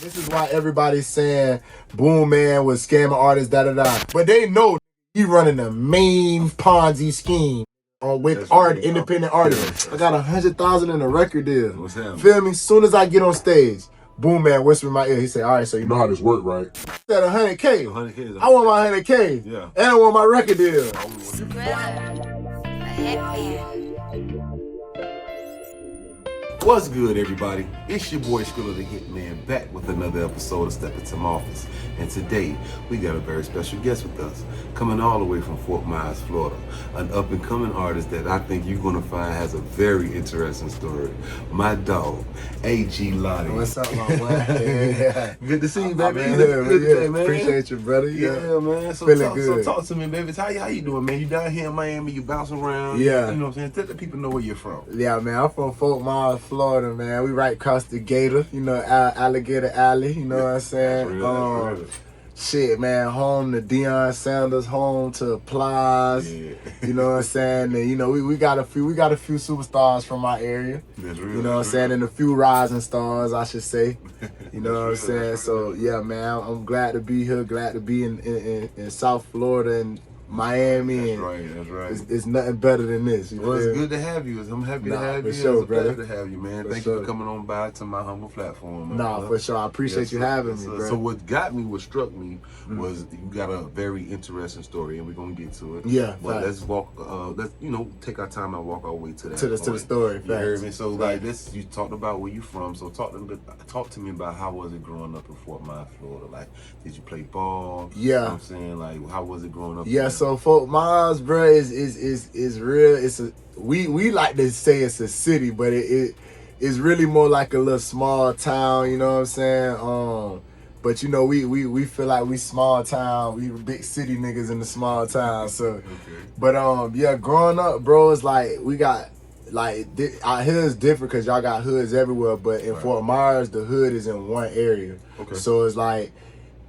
This is why everybody's saying Boomman was scamming artists, da-da-da. But they know he running the main Ponzi scheme with independent artists. I got 100,000 in a record deal. What's happening? Feel me? Soon as I get on stage, Boomman whispered in my ear. He said, all right, so you know how this work, right? I said 100K. 100K. I want my 100K. Yeah. And I want my record deal. Skrilla, a Hitman. What's good, everybody? It's your boy Skrilla the Hitman, back with another episode of Step Into My Office. And today, we got a very special guest with us, coming all the way from Fort Myers, Florida. An up-and-coming artist that I think you're going to find has a very interesting story. My dog, AG Lotti. What's up, my boy? Yeah. Good to see you, baby. Good, man. Appreciate you, brother. Yeah, man. So feeling good. So talk to me, baby. How you doing, man? You down here in Miami, you bouncing around. Yeah. You know what I'm saying? Let the people know where you're from. Yeah, man. I'm from Fort Myers, Florida, man. We right across the gator, you know, Alligator Alley, you know what I'm saying? That's real. Shit, man, home to Deion Sanders, home to Plies, Yeah. you know what I'm saying? And, you know, we got a few superstars from our area, That's real. you know what I'm saying? And a few rising stars, I should say, you know what I'm saying? So, yeah, man, I'm glad to be here, glad to be in South Florida and Miami. That's right, that's right. It's nothing better than this. Well, it's good to have you. I'm happy to have you. Sure, it's a brother. pleasure to have you, man. Thank you for coming on by to my humble platform. Man. For sure. I appreciate you having me, bro. So what struck me was you got a very interesting story, and we're gonna get to it. Yeah. But let's walk. Let's take our time and walk our way to that. To the story. You heard me. So like this, you talked about where you from. So talk to me about how was it growing up in Fort Myers, Florida. Like, did you play ball? Yeah. You know what I'm saying, like, how was it growing up? Yeah. So Fort Myers, bro, is real. We like to say it's a city, but it's really more like a little small town. You know what I'm saying? But you know, we feel like we small town. We big city niggas in the small town. So, Okay. but yeah, growing up, bro, it's like we got like our hood's different because y'all got hoods everywhere. But in Fort Myers, the hood is in one area. Okay. So it's like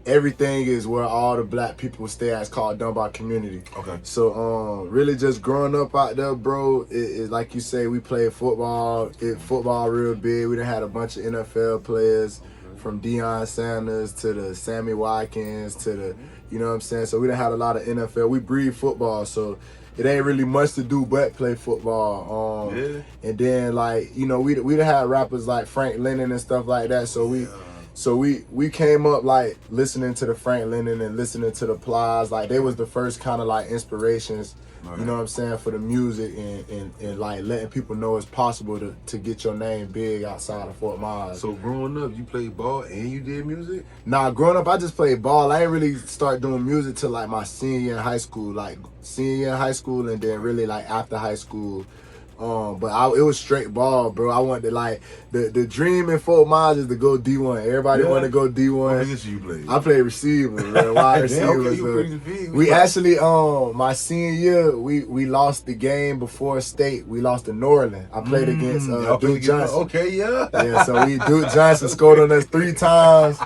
everything is where all the black people stay at. It's called Dunbar Community. Okay. So really just growing up out there, bro, it like you say, we played football. Football real big. We done had a bunch of NFL players. From Deion Sanders to the Sammy Watkins to the, you know what I'm saying? So we done had a lot of NFL. We breed football, so it ain't really much to do but play football. And then like, you know, we done had rappers like Frank Lennon and stuff like that. So we came up like listening to the Frank Lennon and listening to the Plies. Like they was the first kind of like inspirations. You know what I'm saying, for the music and like letting people know it's possible to get your name big outside of Fort Myers. So growing up, you played ball and you did music? Nah, growing up, I just played ball. I ain't really start doing music till like my senior year in high school. Like senior year in high school and then really like after high school. But it was straight ball, bro. I wanted to like the dream in Fort Myers is to go D1. Everybody want to go D1. What position you played? I played receiver, man, wide receiver. Okay, you pretty big. We actually my senior year we lost the game before state. We lost to New Orleans. I played against Duke Johnson. Okay, yeah. Yeah, so Duke Johnson scored on us 3 times.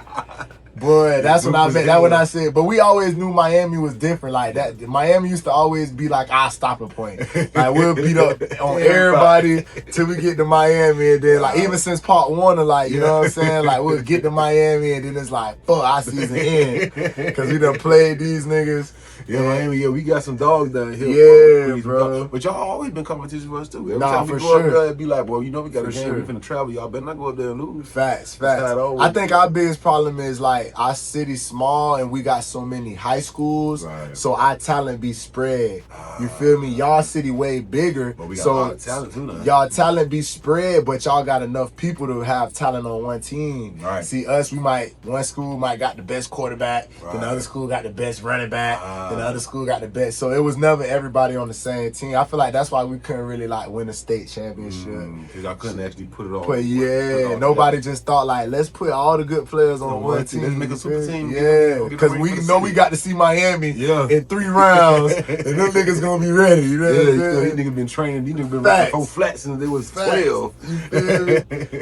Boy, that's when I meant. That when I said, but we always knew Miami was different. Like that, Miami used to always be like our stopping point. Like we'll beat up on everybody till we get to Miami, and then like even since Part 1, like you know what I'm saying, like we'll get to Miami, and then it's like fuck, our season end because we done played these niggas. Yeah, Miami, yeah, we got some dogs down here. Yeah, bro. But y'all always been competition for us too. Every Nah, time for we go sure. up there, it'd be like, well, you know, we got a game, sure. we finna travel. Y'all better not go up there and lose. Facts. how it always I think our biggest problem is like our city's small and we got so many high schools, so our talent be spread. You feel me? Y'all city way bigger, But we got so a lot of talent too now. y'all talent be spread, but y'all got enough people to have talent on one team. Right. See us, one school might got the best quarterback, then the other school got the best running back, then the other school got the best. So it was never everybody on the same team. I feel like that's why we couldn't really like win a state championship. Because y'all couldn't actually put it all. But yeah, nobody just thought like, let's put all the good players on one team. Let's make a super team. Yeah, because we know we got to see Miami in 3 rounds, and them niggas gonna be ready. You know what I'm saying? These niggas been training. These niggas been running 4 flats since they was 12.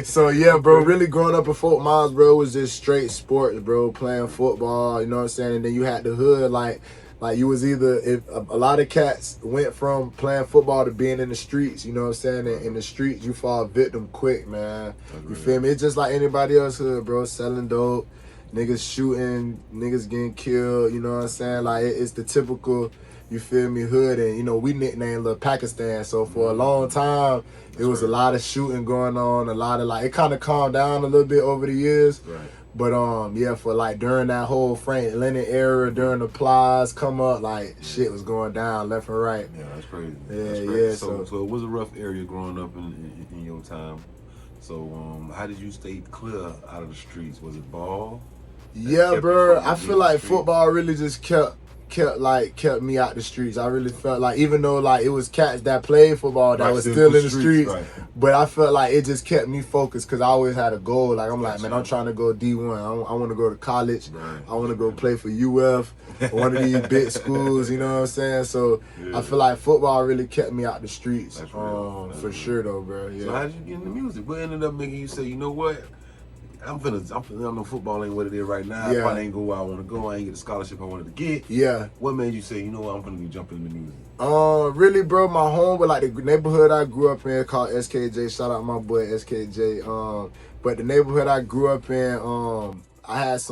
So yeah, bro, really growing up in Fort Myers, bro, was just straight sports, bro, playing football, you know what I'm saying? And then you had the hood, like Like you was either, if a lot of cats went from playing football to being in the streets, you know what I'm saying? And in the streets, you fall victim quick, man. You feel me? It's just like anybody else hood, bro. Selling dope, niggas shooting, niggas getting killed, you know what I'm saying? Like it's the typical, you feel me, hood. And, you know, we nicknamed Little Pakistan. So for a long time, it was a lot of shooting going on, a lot of like, it kind of calmed down a little bit over the years. Right. But yeah, for like during that whole Frank Lennon era, during the plies come up, like shit was going down left and right. Yeah, that's crazy. Yeah, that's crazy. yeah. So it was a rough area growing up in your time. So how did you stay clear out of the streets? Was it ball? Yeah, bro. I feel like football really just kept me out the streets. I really felt like, even though like it was cats that played football that was still in the streets, right. But I felt like it just kept me focused because I always had a goal. Like I'm like, man, I'm trying to go D1. I want to go to college. Right. I want to go play for UF, one of these big schools. You know what I'm saying? So I feel like football really kept me out the streets. That's real. For sure though, bro. Yeah. So how did you get into music? What ended up making you say, you know what? I'm finna, I know football ain't what it is right now. Yeah. I probably ain't go where I want to go. I ain't get the scholarship I wanted to get. Yeah. What made you say, you know what, I'm finna be jumping into music? Really, bro, my home, but like the neighborhood I grew up in called SKJ. Shout out my boy SKJ. But the neighborhood I grew up in, I had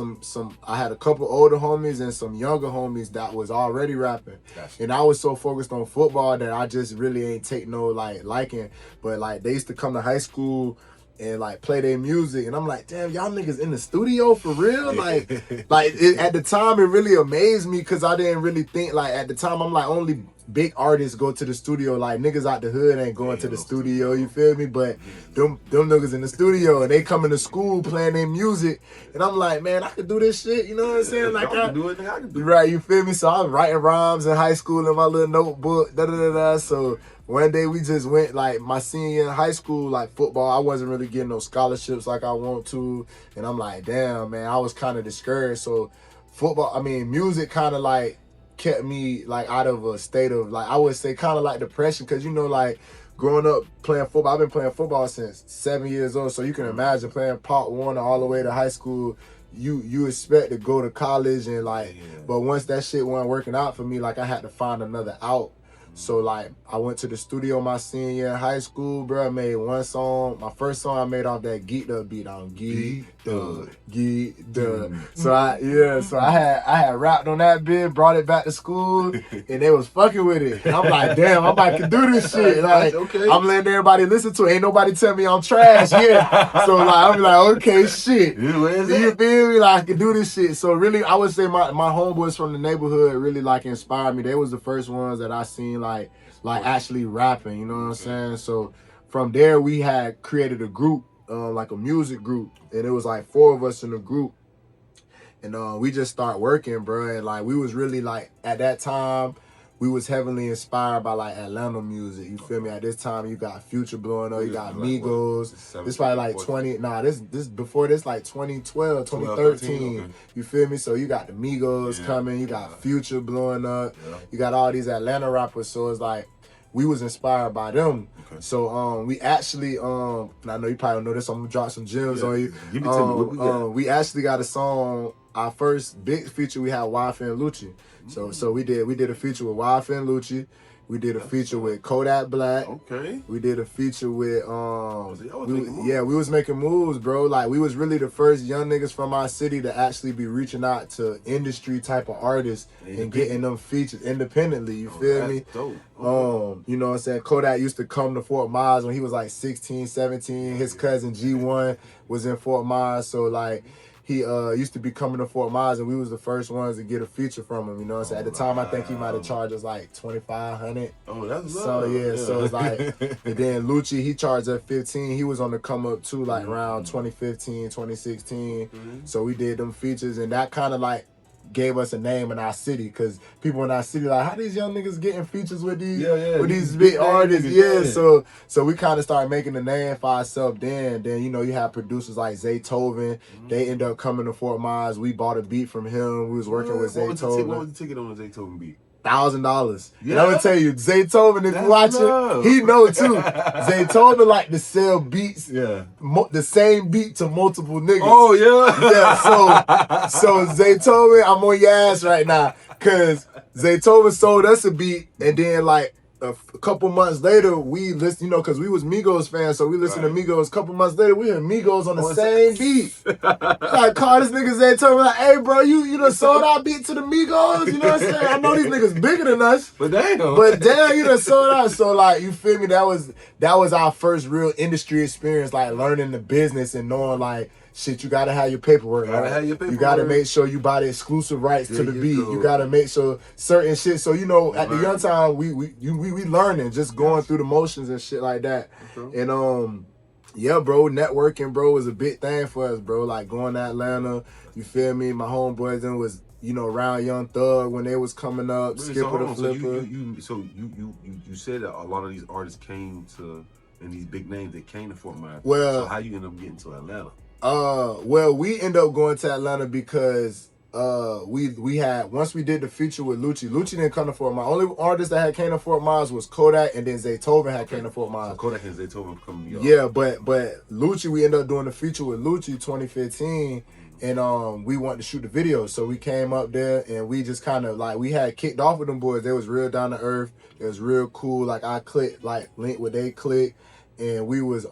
I had a couple older homies and some younger homies that was already rapping. Gotcha. And I was so focused on football that I just really ain't take no liking. But like they used to come to high school and like play their music, and I'm like, damn, y'all niggas in the studio for real? Like at the time it really amazed me because I didn't really think, like at the time I'm like, only big artists go to the studio. Like niggas out the hood ain't going to the studio, you feel me? But them niggas in the studio and they coming to school playing their music, and I'm like, man, I could do this shit, you know what I'm saying? Like I can do it, I can do it. Right, you feel me? So I was writing rhymes in high school in my little notebook, So one day we just went, like my senior year in high school, like football, I wasn't really getting no scholarships like I want to. And I'm like, damn, man, I was kind of discouraged. So music kind of like kept me like out of a state of, like, I would say kind of like depression. Cause you know, like growing up playing football, I've been playing football since 7 years old. So you can imagine playing part one all the way to high school. You expect to go to college and like, but once that shit wasn't working out for me, like I had to find another out. So like I went to the studio my senior year in high school, bro. I made one song. My first song I made off that Geek the beat on Geek the. So I had rapped on that bit, brought it back to school, and they was fucking with it. And I'm like, damn, I might can do this shit. Like I'm letting everybody listen to it. Ain't nobody tell me I'm trash yet. So like I'm like, okay, shit. You feel me? Like I can do this shit. So really, I would say my homeboys from the neighborhood really like inspired me. They was the first ones that I seen like actually rapping, you know what I'm saying? So from there we had created a group, like a music group, and it was like 4 of us in the group, and we just start working, bro. And like we was really like, at that time we was heavily inspired by like Atlanta music, you feel me? At this time you got Future blowing up, you got Migos. This probably like 20, this before this, like 2012, 2013, okay. You feel me? So you got the Migos coming, you got Future blowing up, you got all these Atlanta rappers. So it's like we was inspired by them. Okay. So we actually, and I know you probably don't know this, so I'm gonna drop some gems on you. Give me to me. We actually got a song. Our first big feature, we had Wi-Fi and Lucci. So we did a feature with Wi-Fi and Lucci. We did a feature with Kodak Black. Okay. We did a feature with we was making moves, bro. Like we was really the first young niggas from our city to actually be reaching out to industry type of artists and getting them features independently. You feel me? Dope. You know what I'm saying? Kodak used to come to Fort Myers when he was like 16, 17. His cousin G1 was in Fort Myers, so like he used to be coming to Fort Myers, and we was the first ones to get a feature from him, you know what I'm saying? At the time, I think he might have charged us like $2,500. Oh, that's love. So, yeah, so it's like, and then Lucci, he charged us 15. He was on the come up too, like around 2015, 2016. So we did them features, and that kind of like gave us a name in our city, because people in our city like, how these young niggas getting features with these big artists? So we kind of started making a name for ourselves. Then you know, you have producers like Zaytoven. They end up coming to Fort Myers. We bought a beat from him. We was working with Zaytoven. What was the ticket on the Zaytoven beat? $1,000. And I'm gonna tell you, Zaytoven, if you watching, he know too. Zaytoven like to sell beats, the same beat to multiple niggas. Oh yeah. So Zaytoven, I'm on your ass right now, cause Zaytoven sold us a beat, and then like a couple months later, we listened, you know, because we was Migos fans, so we listened to Migos. A couple months later, we heard Migos on the same beat. Like, call this nigga Zaytoven, like, hey, bro, you done sold our beat to the Migos, you know what I'm saying? I know these niggas bigger than us, but damn, you done sold out. So, like, you feel me? That was our first real industry experience, like, learning the business and knowing, like, shit, you gotta have your paperwork. You gotta make sure you buy the exclusive rights to the beat. You gotta make sure certain shit. So you know, at the young time, we learning, just going through the motions and shit like that. And yeah, bro, networking, bro, was a big thing for us, bro. Like going to Atlanta, you feel me? My homeboys then was, you know, around Young Thug when they was coming up, Skipper the Flipper. So you said that a lot of these artists came to, and these big names that came to Fort Myers. Well, so how you end up getting to Atlanta? Well, we ended up going to Atlanta because we had, once we did the feature with Lucci didn't come to Fort Myers. Only artist that had came to Fort Myers was Kodak, and then Zaytoven had came to Fort Myers. So Kodak and Zaytoven come to New York. Yeah, but Lucci, we ended up doing the feature with Lucci 2015, and we wanted to shoot the video, so we came up there and we just kind of like, we had kicked off with them boys. They was real down to earth. It was real cool. Like I clicked, like linked with they click. And we was,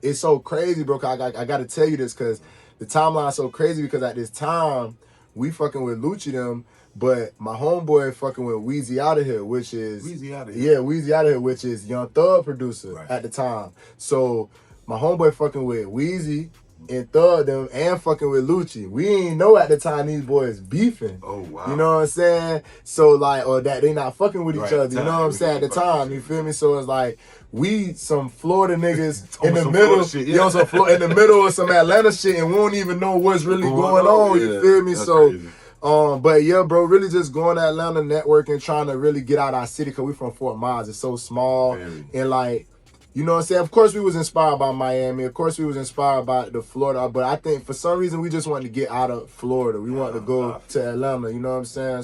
it's so crazy, bro. I got to tell you this because the timeline's so crazy because at this time, we fucking with Lucci them, but my homeboy fucking with Weezy Outta Here, which is... Weezy Outta Here. Yeah, Weezy Outta Here, which is Young Thug producer at the time. So my homeboy fucking with Weezy and Thug them and fucking with Lucci. We ain't know at the time these boys beefing. Oh, wow. You know what I'm saying? So like, or that they not fucking with each other. You know what I'm saying? At the time, you feel me? So it's like, we some Florida niggas in the middle, shit, you know, in the middle of some Atlanta shit, and we don't even know what's really going on. You feel me? So, crazy. But yeah, bro, really just going to Atlanta, networking, trying to really get out our city because we from Fort Myers. It's so small, and like, you know what I'm saying? Of course, we was inspired by Miami. Of course, we was inspired by the Florida. But I think for some reason, we just wanted to get out of Florida. We wanted to go to Atlanta. You know what I'm saying?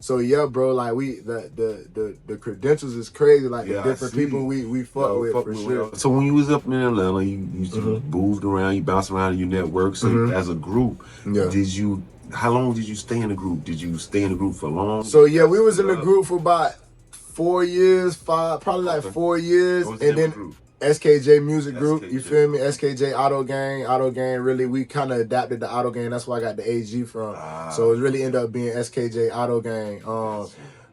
So yeah, bro, like the credentials is crazy. Like the different people we fuck with for sure. So when you was up in Atlanta, you moved around, you bounced around in your network. So as a group, how long did you stay in the group? Did you stay in the group for long? So yeah, we was in the group for about 4 years, probably like 4 years, and then SKJ Music Group, you feel me? SKJ Auto Gang, really, we kind of adapted the Auto Gang. That's where I got the AG from. So it really ended up being SKJ Auto Gang.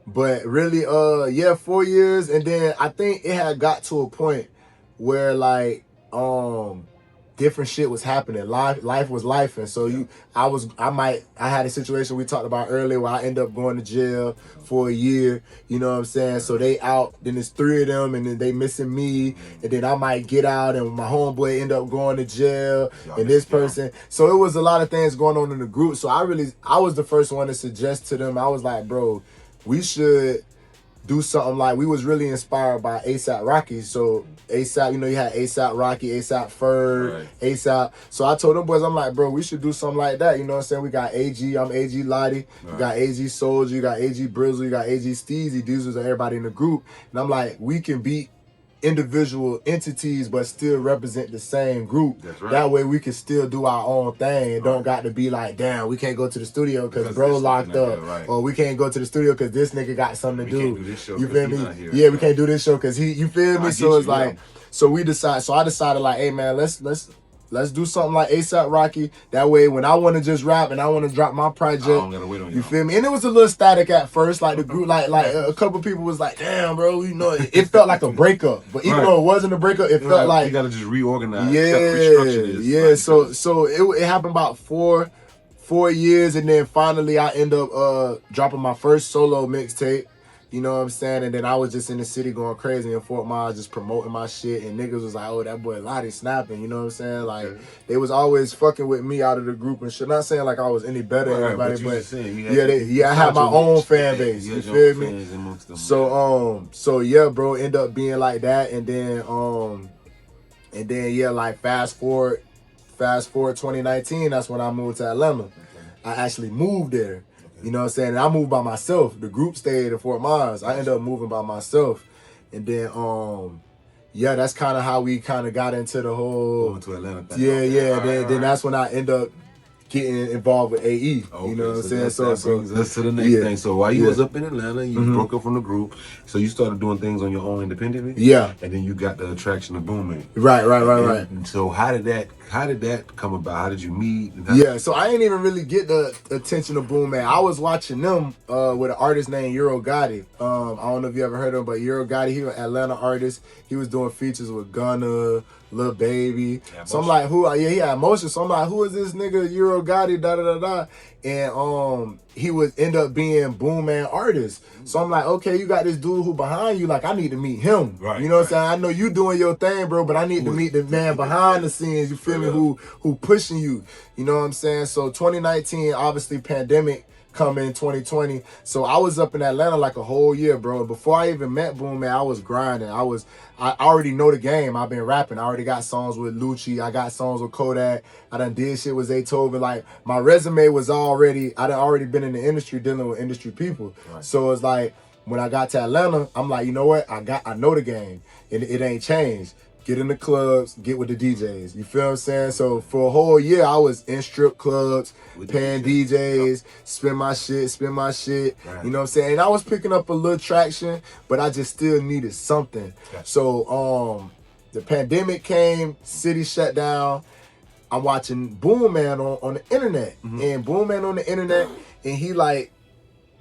But really, yeah, 4 years, and then I think it had got to a point where like, different shit was happening. Life was life, and so I had a situation we talked about earlier where I ended up going to jail for a year. You know what I'm saying? So they out, then it's 3 of them, and then they missing me, and then I might get out, and my homeboy end up going to jail, and this person. So it was a lot of things going on in the group. So I was the first one to suggest to them. I was like, bro, we should do something like, we was really inspired by A$AP Rocky. So A$AP, you know, you had A$AP Rocky, A$AP Ferg, A$AP. So I told them boys, I'm like, bro, we should do something like that. You know what I'm saying? We got AG, I'm AG Lotti. We got AG Soldier, you got AG Brizzle, you got AG Steezy. These was everybody in the group. And I'm like, we can beat individual entities but still represent the same group. That way we can still do our own thing and don't got to be like, damn, we can't go to the studio because bro locked up, or we can't go to the studio because this nigga got something to do. You feel me? Yeah, we can't do this show because you feel me? So it's like, so I decided like, hey man, let's do something like A$AP Rocky. That way, when I want to just rap and I want to drop my project, you feel me? And it was a little static at first, like the group, like a couple people was like, "Damn, bro, you know, it felt like a breakup." But even though it wasn't a breakup, it felt like you gotta just reorganize. Yeah. So it happened about 4 years, and then finally I end up dropping my first solo mixtape. You know what I'm saying? And then I was just in the city going crazy in Fort Myers, just promoting my shit. And niggas was like, oh, that boy Lotti snapping. You know what I'm saying? Like, they was always fucking with me out of the group and shit. Not saying like I was any better than everybody, but I had my own fan base. You feel me? So yeah, bro, end up being like that. And then yeah, like fast forward 2019, that's when I moved to Atlanta. I actually moved there. You know what I'm saying? And I moved by myself. The group stayed in Fort Myers. I ended up moving by myself. And then, yeah, that's kind of how we kind of got into the whole... Going to Atlanta. Then that's when I end up getting involved with AE. Okay, You know what I'm saying? That brings us to the next thing. So while you was up in Atlanta, you broke up from the group. So you started doing things on your own independently. Yeah. And then you got the attraction of Boomman. Right. And so how did that come about? How did you meet? So I didn't even really get the attention of Boomman. I was watching them with an artist named Euro Gotti. I don't know if you ever heard of him, but Euro Gotti, he was an Atlanta artist. He was doing features with Gunna, Lil Baby. Yeah, so I'm like, who? Yeah, he had Motion. So I'm like, who is this nigga Euro Gotti? Da da da da. And he would end up being Boomman artist. So I'm like, okay, you got this dude who behind you. Like, I need to meet him. Right. You know what I'm saying? I know you doing your thing, bro, but I need to meet the man behind the scenes. You feel me? Who pushing you? You know what I'm saying? So 2019, obviously, pandemic come in 2020. So I was up in Atlanta like a whole year, bro. And before I even met Boomman, I was grinding. I already know the game. I've been rapping. I already got songs with Lucci. I got songs with Kodak. I done did shit with Zaytoven. Like, my resume was I done already been in the industry dealing with industry people. Right. So it's like, when I got to Atlanta, I'm like, you know what? I know the game. And it ain't changed. Get in the clubs, get with the DJs. You feel what I'm saying? So for a whole year, I was in strip clubs, paying DJs, spin my shit. Right. You know what I'm saying? And I was picking up a little traction, but I just still needed something. Okay. So the pandemic came, city shut down. I'm watching Boomman on the internet. And Boomman on the internet, and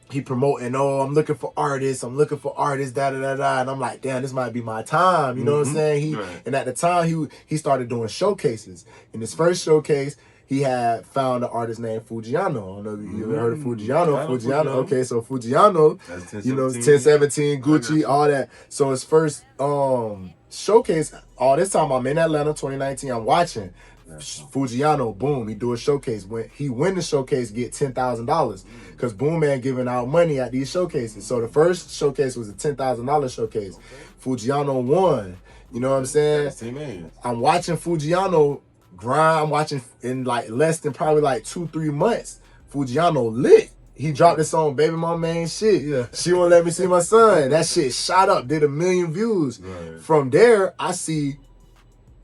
he promoting, I'm looking for artists, da da da. And I'm like, damn, this might be my time. You know what I'm saying? And at the time, he started doing showcases. In his first showcase, he had found an artist named Fujiano. I don't know if you ever heard of Fujiano. Fujiano. Okay, so Fujiano, you know, 1017, Gucci, all that. So his first showcase, all this time I'm in Atlanta, 2019, I'm watching. Fujiano, boom, he do a showcase. When he win the showcase, get $10,000 because Boomman giving out money at these showcases. So the first showcase was a $10,000 showcase. Fujiano won. You know what I'm saying? I'm watching Fujiano grind. I'm watching in like less than probably like 2-3 months. Fujiano lit. He dropped this song, Baby Mama Ain't Shit. Yeah. She Won't Let Me See My Son. That shit shot up, did 1 million views. Right. From there, I see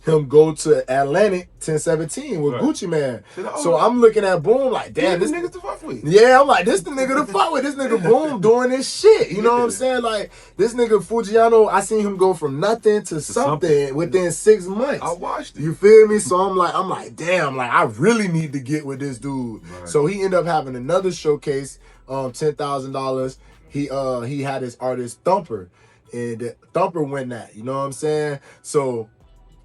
him go to Atlantic 1017 with Gucci Man. So I'm looking at Boom like, damn, this nigga to fuck with. Yeah, I'm like, this the nigga to fuck with. This nigga Boom doing this shit. You know what I'm saying? Like, this nigga Fujiano, I seen him go from nothing to something within 6 months. I watched it. You feel me? So I'm like, damn, like I really need to get with this dude. Right. So he ended up having another showcase, $10,000. He had his artist Thumper, and Thumper win that. You know what I'm saying? So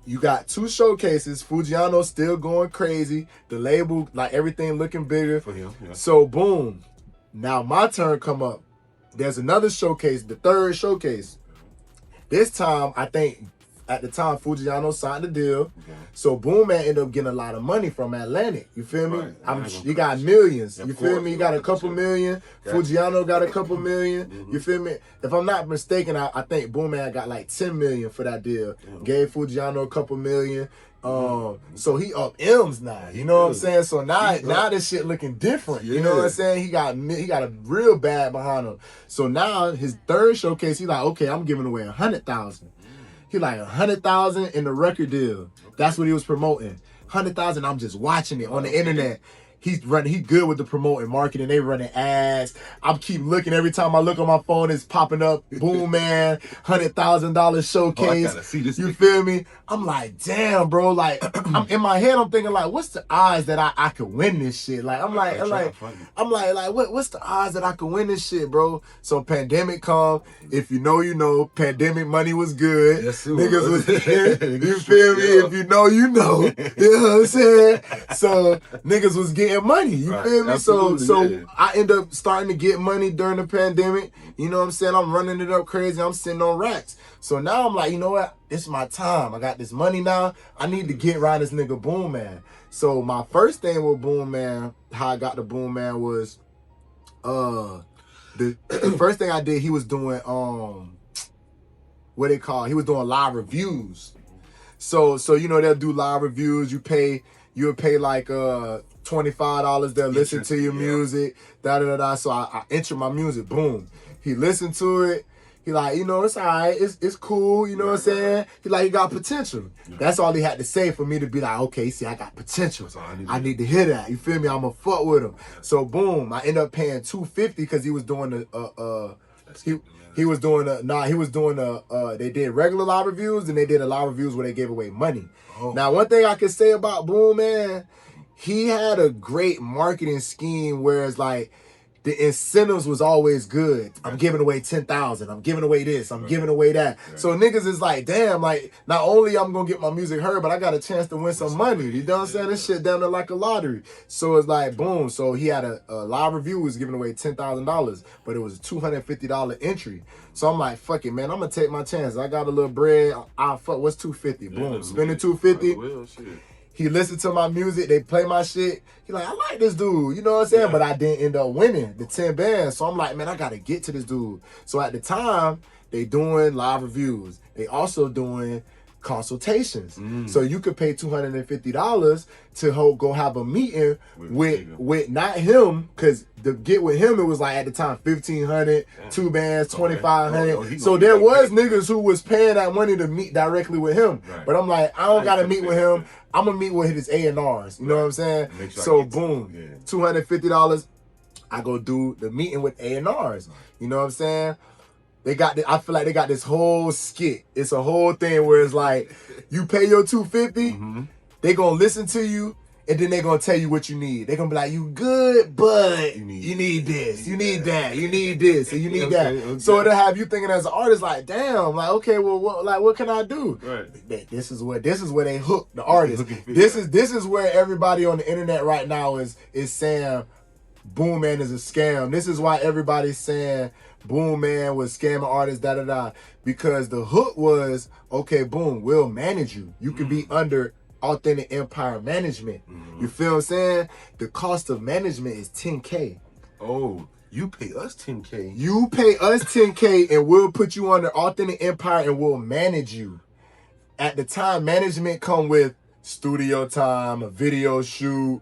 you got 2 showcases. Fujiano still going crazy. The label, like everything looking bigger. For him, yeah. So boom. Now my turn come up. There's another showcase, the 3rd showcase. This time, I think at the time Fujiano signed the deal. Okay. So Boomman ended up getting a lot of money from Atlantic. You feel me? Right. He got millions. You feel me? He got a couple million. Fujiano got a couple million. You feel me? If I'm not mistaken, I think Boomman got like 10 million for that deal. Gave Fujiano a couple million. So he up M's now. You know what I'm saying? So now this shit looking different. You know what I'm saying? He got a real bag behind him. So now his 3rd showcase, he like, okay, I'm giving away 100,000. He like 100,000 in the record deal. That's what he was promoting. 100,000. I'm just watching it on the internet. He's good with the promoting, marketing. They running ads. I keep looking. Every time I look on my phone, it's popping up. Boom, man, $100,000 showcase. I gotta see this. You feel me? I'm like, damn, bro. Like, I'm in my head. I'm thinking like, what's the odds that I could win this shit? Like, I'm like, what's the odds that I could win this shit, bro? So pandemic come. If you know, you know. Pandemic money was good. Yes, niggas was. You feel me? If you know, you know. You know what I'm saying? So niggas was getting money, you feel me? So I end up starting to get money during the pandemic. You know what I'm saying? I'm running it up crazy. I'm sitting on racks. So now I'm like, you know what? It's my time. I got this money now. I need to get around this nigga Boomman. So my first thing with Boomman, how I got to Boomman was, the first thing I did, he was doing what they call, he was doing live reviews. So you know they'll do live reviews. You'll pay like $25. They'll listen to your music. So I enter my music. Boom. He listened to it. He like, you know, it's all right. It's cool. You know what I'm saying? He like, you got potential. That's all he had to say for me to be like, okay, see, I got potential. I need to hear that. You feel me? I'm going to fuck with him. So, boom, I ended up paying $250 because he was doing he was doing they did regular live reviews and they did a live reviews where they gave away money. Oh. Now, one thing I can say about Boom, man, he had a great marketing scheme where it's like, the incentives was always good. I'm giving away 10,000. I'm giving away this. I'm giving away that. So niggas is like, damn, like, not only I'm going to get my music heard, but I got a chance to win some money. You know what I'm saying? This shit down there like a lottery. So it's like, boom. So he had a live review was giving away $10,000, but it was a $250 entry. So I'm like, fuck it, man. I'm going to take my chance. I got a little bread. Fuck, what's $250? Boom. Spending $250. He listened to my music. They play my shit. He like, I like this dude. You know what I'm saying? But I didn't end up winning the 10 bands. So I'm like, man, I got to get to this dude. So at the time, they doing live reviews. They also doing consultations. So you could pay $250 to go have a meeting with not him, because to get with him, it was like at the time $1,500, 2 bands, $2,500. So there was niggas who was paying that money to meet directly with him. But I'm like, I don't gotta meet with him. I'm gonna meet with his A&Rs. You know what I'm saying? So boom, $250. I go do the meeting with A&Rs. You know what I'm saying? I feel like they got this whole skit. It's a whole thing where it's like, you pay your $250, they gonna listen to you, and then they gonna tell you what you need. They gonna be like, you good, but you need this, you need that, you need this, and you need that. So it'll have you thinking as an artist like, damn, like, okay, well, what can I do? This is where they hook the artist. This is where everybody on the internet right now is saying Boomman is a scam. This is why everybody's saying Boomman was scamming artists, because the hook was, okay, boom, we'll manage you. You can be under Authentic Empire management. You feel what I'm saying? The cost of management is $10K. Oh, you pay us $10K. You pay us $10K and we'll put you under Authentic Empire and we'll manage you. At the time, management come with studio time, a video shoot,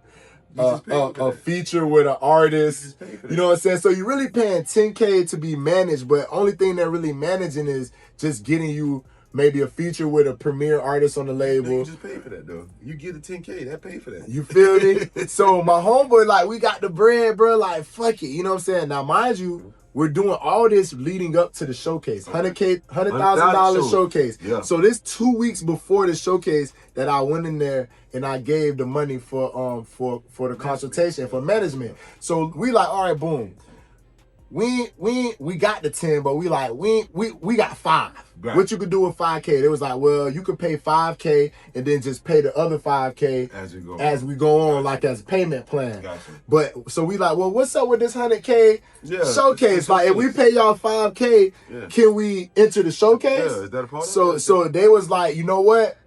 a feature with an artist. You know what I'm saying? So you're really paying $10K to be managed, but only thing they're really managing is just getting you maybe a feature with a premier artist on the label. You just pay for that though. You get the $10K, that pay for that. You feel me? So my homeboy, like, we got the bread, bro. Like, fuck it. You know what I'm saying? Now, mind you, we're doing all this leading up to the showcase. $100,000 showcase. Yeah. So this 2 weeks before the showcase that I went in there and I gave the money for the consultation for management. So we like, all right, boom. We got the 10, but we got 5. Right. What you could do with 5K? It was like, well, you could pay 5K and then just pay the other 5K as we go on, like as a payment plan. Gotcha. But so we like, well, what's up with this 100K showcase? Like, if we pay y'all 5K, can we enter the showcase? Yeah, is that a part of it? So they was like, you know what?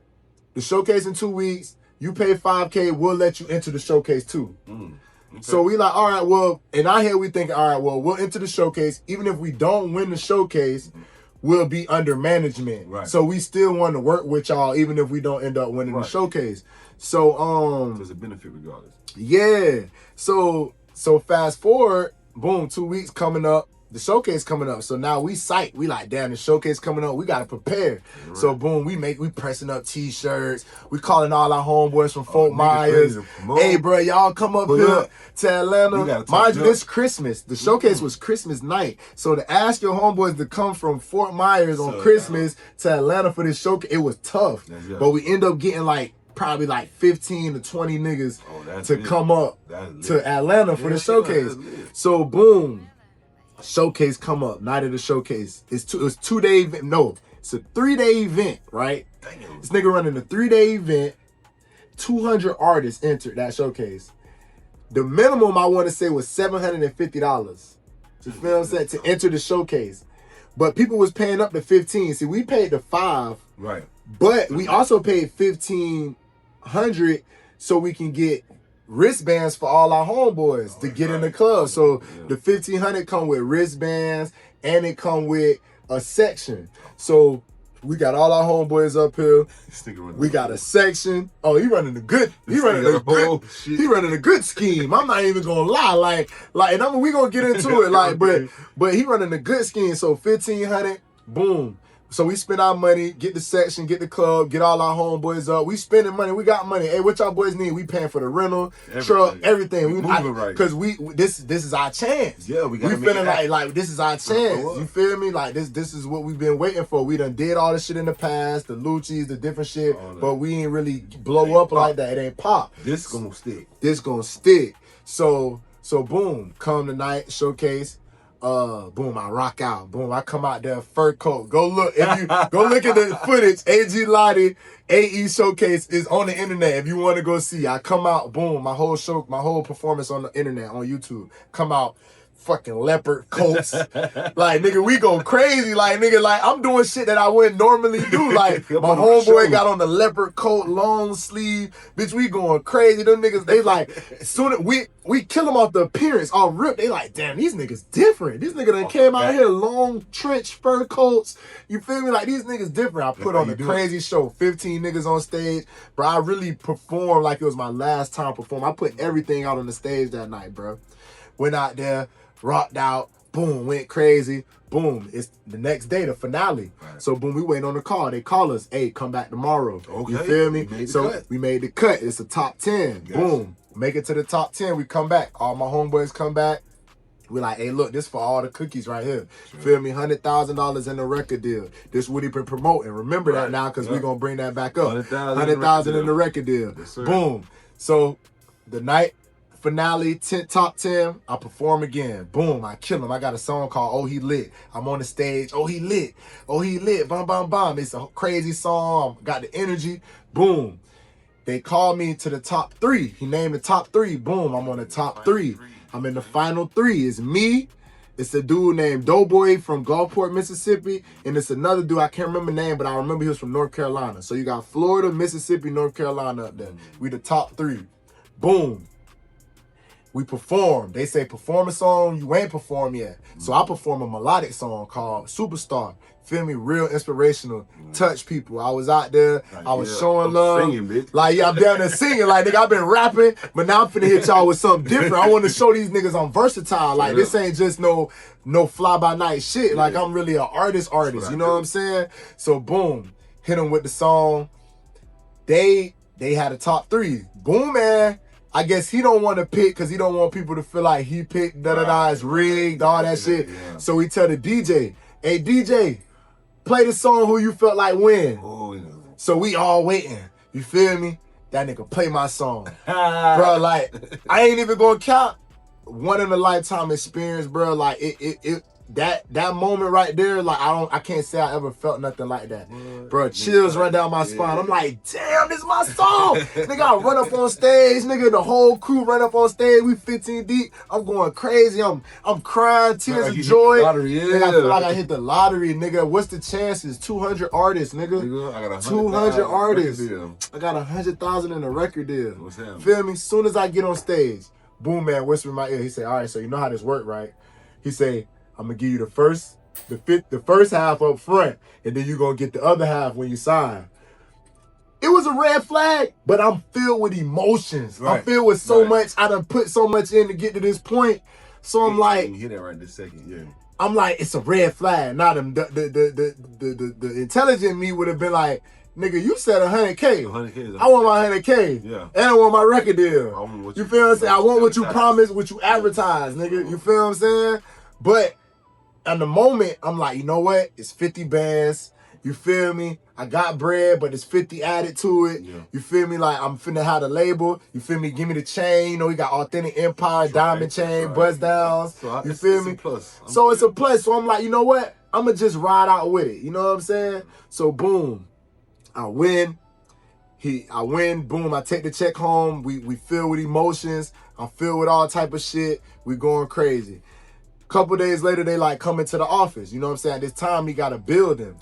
The showcase in 2 weeks, you pay 5K, we'll let you enter the showcase too. Okay. So we like, all right, well, and out here we think, all right, well, we'll enter the showcase. Even if we don't win the showcase, we'll be under management. Right. So we still want to work with y'all, even if we don't end up winning the showcase. So there's a benefit regardless. Yeah. So fast forward, boom, 2 weeks coming up. The showcase coming up. So now we psyched. We like, damn, the showcase coming up. We got to prepare. Right. So boom, we pressing up t-shirts. We calling all our homeboys from Fort Myers. Hey, bro, y'all come up here to Atlanta. Mind you, this Christmas. The showcase was Christmas night. So to ask your homeboys to come from Fort Myers on Christmas to Atlanta for this showcase, it was tough. But we end up getting probably 15 to 20 niggas to come up to Atlanta for the showcase. So boom. Showcase come up, night of the showcase. It's 2-day event. No, it's a 3-day event, right? Damn. This nigga running a 3-day event. 200 artists entered that showcase. The minimum I want to say was $750. You feel what I'm saying? To enter the showcase. But people was paying up to 15. See, we paid the 5. Right. But we also paid $1,500 so we can get wristbands for all our homeboys to get in the club. So the $1,500 come with wristbands and it come with a section. So we got all our homeboys up here. We got a section. Oh, he running a good scheme. I'm not even gonna lie. And we gonna get into it. But he running a good scheme. So $1,500 Boom. So we spend our money, get the section, get the club, get all our homeboys up. We spending money. We got money. Hey, what y'all boys need? We paying for the rental, truck, everything. We moving right. Because this is our chance. Yeah, we feeling like this is our chance. You feel me? Like this is what we've been waiting for. We done did all the shit in the past, the Lucci's, the different shit, but we ain't really blow up like that. It ain't pop. This gonna stick. This gonna stick. So boom, come tonight, showcase. Boom, I rock out. Boom, I come out there, fur coat. Go look. If you go look at the footage, AG Lotti AE Showcase is on the internet. If you want to go see, I come out. Boom, my whole performance on the internet on YouTube. Come out. Fucking leopard coats. Like, nigga, we go crazy. Like, nigga, like, I'm doing shit that I wouldn't normally do. Like, my homeboy got on the leopard coat, long sleeve. Bitch, we going crazy. Them niggas, they like, as soon as we kill them off the appearance, all ripped. They like, damn, these niggas different. These niggas done came out here, long trench fur coats. You feel me? Like, these niggas different. I put on a crazy show. 15 niggas on stage. Bro, I really performed like it was my last time performing. I put everything out on the stage that night, bro. Went out there, rocked out, boom, went crazy, boom. It's the next day, the finale. Right. So boom, we waiting on the call. They call us, hey, come back tomorrow. Okay. You feel me? We made the cut. It's a top 10. Yes. Boom. Make it to the top 10. We come back. All my homeboys come back. We like, hey, look, this for all the cookies right here. Sure. Feel me? $100,000 in the record deal. This what he been promoting. Remember that now, because we're gonna bring that back up. $100,000 in the record deal. Yes, boom. So the night finale, top 10, I perform again. Boom, I kill him. I got a song called Oh He Lit. I'm on the stage. Oh, he lit. Oh, he lit. Bum, bum, bum. It's a crazy song. Got the energy. Boom. They called me to the top 3. He named the top 3. Boom, I'm on the top 3. I'm in the final 3. It's me. It's a dude named Doughboy from Gulfport, Mississippi. And it's another dude, I can't remember the name, but I remember he was from North Carolina. So you got Florida, Mississippi, North Carolina up there. We the top 3. Boom. We perform. They say perform a song you ain't performed yet. So I perform a melodic song called Superstar. Feel me? Real inspirational. Touch people. I was out there. I was showing love. Singing, bitch. Like, yeah, I'm down there singing. Like, nigga, I've been rapping, but now I'm finna hit y'all with something different. I want to show these niggas I'm versatile. Like, this ain't just no fly-by-night shit. Like, I'm really an artist. You know what I'm saying? So, boom. Hit them with the song. They had a top 3. Boom, man. I guess he don't want to pick because he don't want people to feel like he picked, it's rigged, all that shit. Yeah. So we tell the DJ, hey, DJ, play the song who you felt like win. Oh, yeah. So we all waiting. You feel me? That nigga play my song. Bro, like, I ain't even gonna count. One in a lifetime experience, bro. Like, that moment right there, like, I can't say I ever felt nothing like that. Bro, chills run down my spine. I'm like, damn, this is my song. Nigga, I run up on stage, nigga, the whole crew run up on stage. We 15 deep. I'm going crazy. I'm crying, tears of joy. Nigga, I feel like I hit the lottery, nigga. What's the chances? 200 artists, nigga. I got 200 artists. I got 100,000 in a record deal. What's happening? Feel me? Soon as I get on stage, Boom Man whisper in my ear. He say, all right, so you know how this work, right? He say, I'm gonna give you the first half up front, and then you're gonna get the other half when you sign. It was a red flag, but I'm filled with emotions. I'm filled with so much. I done put so much in to get to this point. So I'm like, you hear that right this second, yeah. I'm like, it's a red flag. Now the intelligent me would have been like, nigga, you said 100K. 100K. I want my 100K. Yeah. And I want my record deal. You feel what I'm saying? I want what you promised, what you advertised, nigga. You feel what I'm saying? But in the moment, I'm like, you know what? It's 50 bands. You feel me? I got bread, but it's 50 added to it. Yeah. You feel me? Like, I'm finna have the label. You feel me? Give me the chain. You know, we got Authentic Empire, diamond chain, buzz downs. So you feel me? So it's a plus. So I'm like, you know what? I'm gonna just ride out with it. You know what I'm saying? So boom, I win. I win. Boom, I take the check home. We filled with emotions. I'm filled with all type of shit. We going crazy. Couple days later, they like come into the office. You know what I'm saying? At this time, he got a building.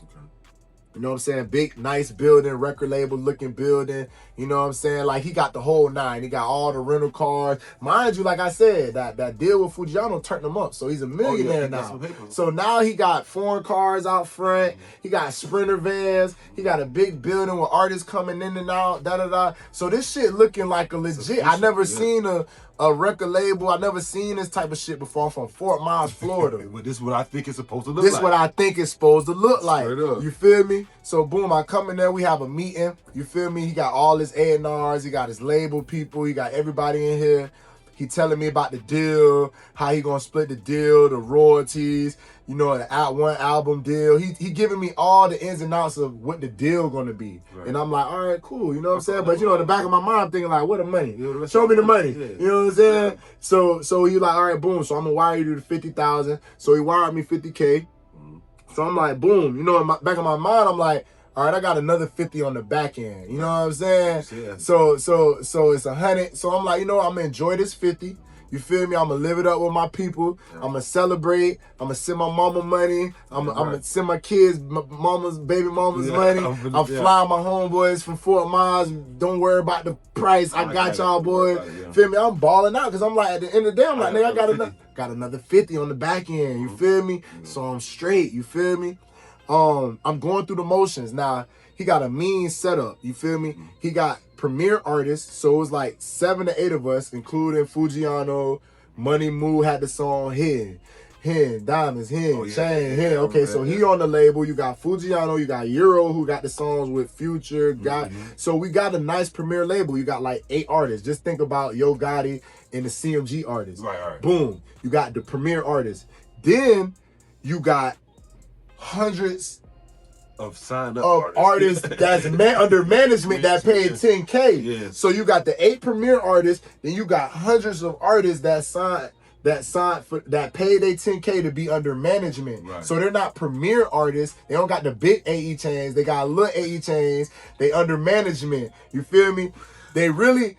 You know what I'm saying? Big, nice building, record label looking building. You know what I'm saying? Like, he got the whole 9. He got all the rental cars. Mind you, like I said, that deal with Fujiano turned him up. So he's a millionaire now. So now he got foreign cars out front. He got Sprinter vans. He got a big building with artists coming in and out, da-da-da. So this shit looking like a legit. I never seen a a record label. I never seen this type of shit before. I'm from Fort Myers, Florida. But this is what I think it's supposed to look This like. what I think it's supposed to look like. Straight up. You feel me? So boom, I come in there, we have a meeting. You feel me? He got all his A&Rs, he got his label people, he got everybody in here. He telling me about the deal, how he gonna split the deal, the royalties, you know, the one album deal. He giving me all the ins and outs of what the deal gonna be. Right. And I'm like, all right, cool, you know what I'm saying? But you know, in the back of my mind, I'm thinking like, what the money? Show me the money. Yeah. You know what I'm saying? So he like, all right, boom. So I'm gonna wire you the 50,000. So he wired me 50K. So I'm like, boom. You know, in the back of my mind, I'm like, all right, I got another 50 on the back end. You know what I'm saying? Yeah. So it's 100. So I'm like, you know what? I'm gonna enjoy this 50. You feel me? I'm gonna live it up with my people. Yeah. I'm gonna celebrate. I'm gonna send my mama money. I'm gonna send my kids, baby mama's money. I'm flying my homeboys from Fort Myers. Don't worry about the price. I got y'all, boys. Feel me? I'm balling out because I'm like, at the end of the day, I'm like, nigga, I got another 50 on the back end. You feel me? So I'm straight. You feel me? I'm going through the motions. Now, he got a mean setup. You feel me? He got premier artists. So it was like 7 to 8 of us, including Fujiano, Money Moo had the song Hen, Diamonds, Chain, Hen. Okay, so he on the label. You got Fujiano, you got Euro, who got the songs with Future. So we got a nice premier label. You got like 8 artists. Just think about Yo Gotti and the CMG artists. Right. Boom. You got the premier artists. Then you got hundreds of signed up artists that's under management that paid 10K. Yeah. So you got the 8 premier artists, then you got hundreds of artists that paid they 10K to be under management. Right. So they're not premier artists. They don't got the big AE chains. They got little AE chains. They under management. You feel me? They really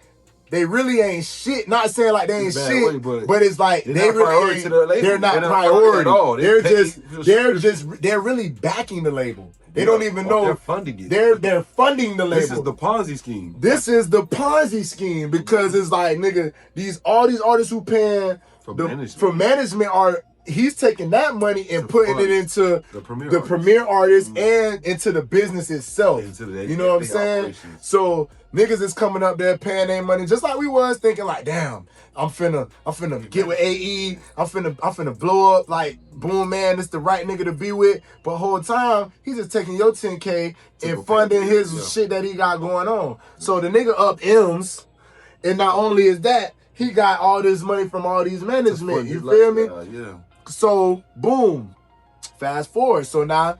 ain't shit. Not saying like they ain't shit, but it's like they're not priority at all. They're really backing the label. They don't even know they're funding it. They're funding the label. This is the Ponzi scheme. This is the Ponzi scheme because it's like, nigga, all these artists who paying for management are. He's taking that money and putting it into the premier artists and into the business itself. You know what I'm saying? So niggas is coming up there paying their money just like we was thinking like, damn, I'm finna get with AE. I'm finna blow up like Boom Man. This the right nigga to be with. But whole time he's just taking your 10K and funding his shit that he got going on. So the nigga up M's, and not only is that, he got all this money from all these management. You feel me? Yeah. So, boom, fast forward. So now,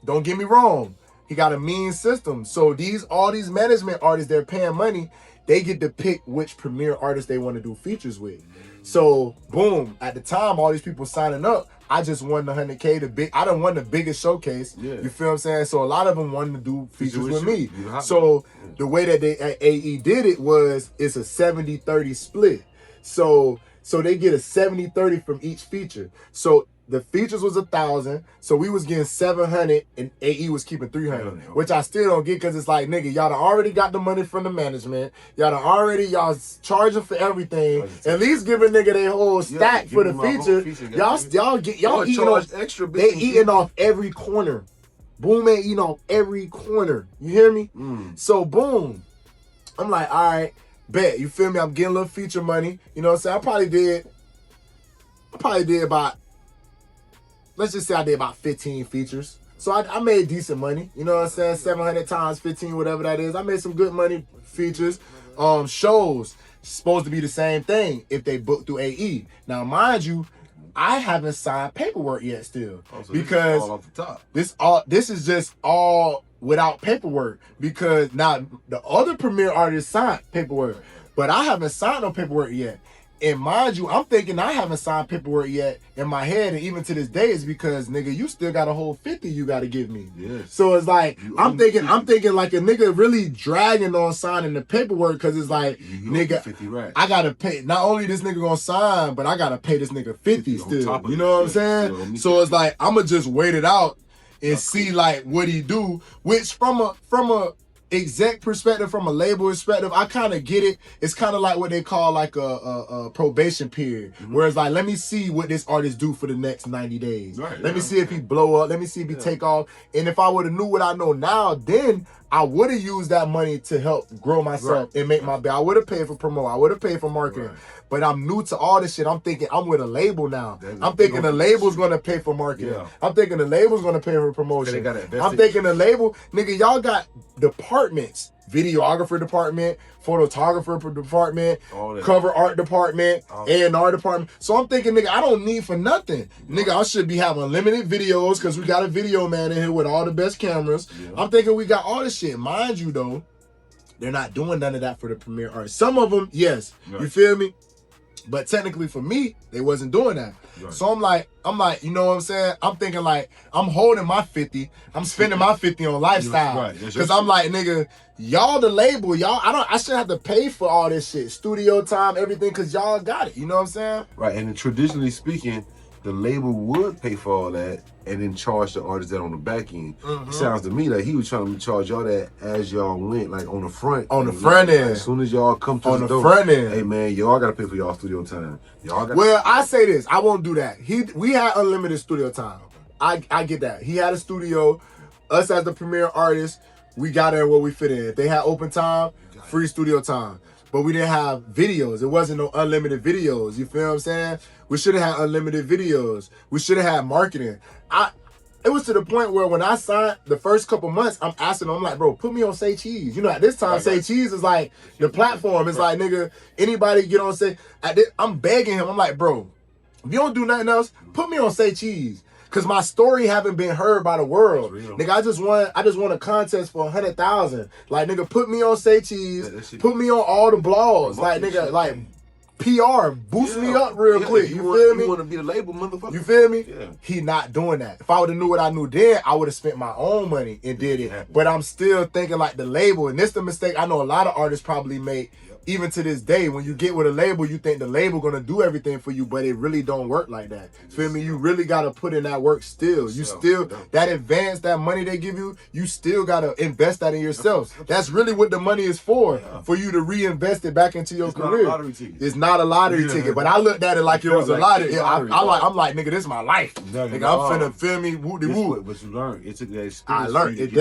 don't get me wrong, he got a mean system. So all these management artists, they're paying money, they get to pick which premier artist they want to do features with. So, boom, at the time, all these people signing up, I just won the 100K. I done won the biggest showcase. Yeah. You feel what I'm saying? So a lot of them wanted to do features with me. So the way that they at AE did it was, it's a 70-30 split. So they get a 70-30 from each feature. So the features was 1,000, so we was getting 700, and AE was keeping 300, which I still don't get because it's like, nigga, y'all done already got the money from the management. Y'all charging for everything. At least give a nigga their whole stack for the feature. Y'all eating off extra. They eating off every corner. Boom ain't eating off every corner. You hear me? So boom, I'm like, all right. Bet, you feel me? I'm getting a little feature money. You know what I'm saying? I probably did about, let's just say I did about 15 features. So I made decent money. You know what I'm saying? 700 times 15, whatever that is. I made some good money features. Shows, supposed to be the same thing if they book through AE. Now, mind you, I haven't signed paperwork yet still. Because this is all off the top. This is just all without paperwork, because now the other premier artists signed paperwork, but I haven't signed no paperwork yet. And mind you, I'm thinking I haven't signed paperwork yet in my head, and even to this day, it's because, nigga, you still got a whole 50 you got to give me. Yes. So it's like, I'm thinking like a nigga really dragging on signing the paperwork, because it's like, nigga, 50 racks. I got to pay, not only this nigga gonna sign, but I got to pay this nigga 50 still. You know what I'm saying? So it's like, I'm going to just wait it out and see like what he do, which from a exec perspective, from a label perspective, I kind of get it. It's kind of like what they call like a probation period. Whereas like, let me see what this artist do for the next 90 days. Let me see if he blow up. Let me see if he take off. And if I would have knew what I know now, then I would have used that money to help grow myself and make my bed. I would have paid for promo. I would have paid for marketing. But I'm new to all this shit. I'm thinking I'm with a label now. I'm thinking the label's gonna pay for marketing. I'm thinking the label's gonna pay for promotion. I'm thinking the label, nigga, y'all got departments. Videographer department, photographer department, cover art department, A&R department. So I'm thinking, nigga, I don't need for nothing. Nigga, I should be having limited videos because we got a video man in here with all the best cameras. I'm thinking we got all this shit. Mind you, though, they're not doing none of that for the premiere artist. Some of them, yes. You feel me? But technically for me, they wasn't doing that. So I'm like, you know what I'm saying? I'm thinking like, I'm holding my 50. I'm spending my 50 on lifestyle. Because I'm like, nigga, y'all the label, I shouldn't have to pay for all this shit. Studio time, everything, because y'all got it. You know what I'm saying? Right, and traditionally speaking, the label would pay for all that and then charge the artist that on the back end. It sounds to me like he was trying to charge y'all that as y'all went, like on the front. On the front end. As soon as y'all come to the door, front end. Hey man, y'all gotta pay for y'all studio time. Well, I say this, I won't do that. We had unlimited studio time. I get that. He had a studio. Us as the premier artist, we got there where we fit in. If they had open time, free studio time. But we didn't have videos. It wasn't no unlimited videos. You feel what I'm saying? We should have had unlimited videos. We should have had marketing. It was to the point where when I signed the first couple months, I'm asking them, I'm like, bro, put me on Say Cheese. You know, at this time, Say Cheese is like the platform. It's like, nigga, anybody get on Say. I'm begging him. I'm like, bro, if you don't do nothing else, put me on Say Cheese. Cause my story haven't been heard by the world. Nigga, I just won a contest for 100,000. Like, nigga, put me on Say Cheese. Put me on all the blogs. Like, nigga, like PR, boost me up real quick. You feel me? You want to be the label, motherfucker. You feel me? He not doing that. If I would have knew what I knew then, I would have spent my own money and did it. But I'm still thinking like the label, and this the mistake I know a lot of artists probably make. Even to this day, when you get with a label, you think the label gonna do everything for you, but it really don't work like that. Feel me? You really gotta put in that work still. You still, that advance, that money they give you, you still gotta invest that in yourself. That's really what the money is for you to reinvest it back into your career. It's not a lottery ticket, but I looked at it like it was a lottery. I'm like, nigga, this is my life. Nigga, I'm finna, feel me, woo-de-woo. But you learned, it took that experience. I learned it,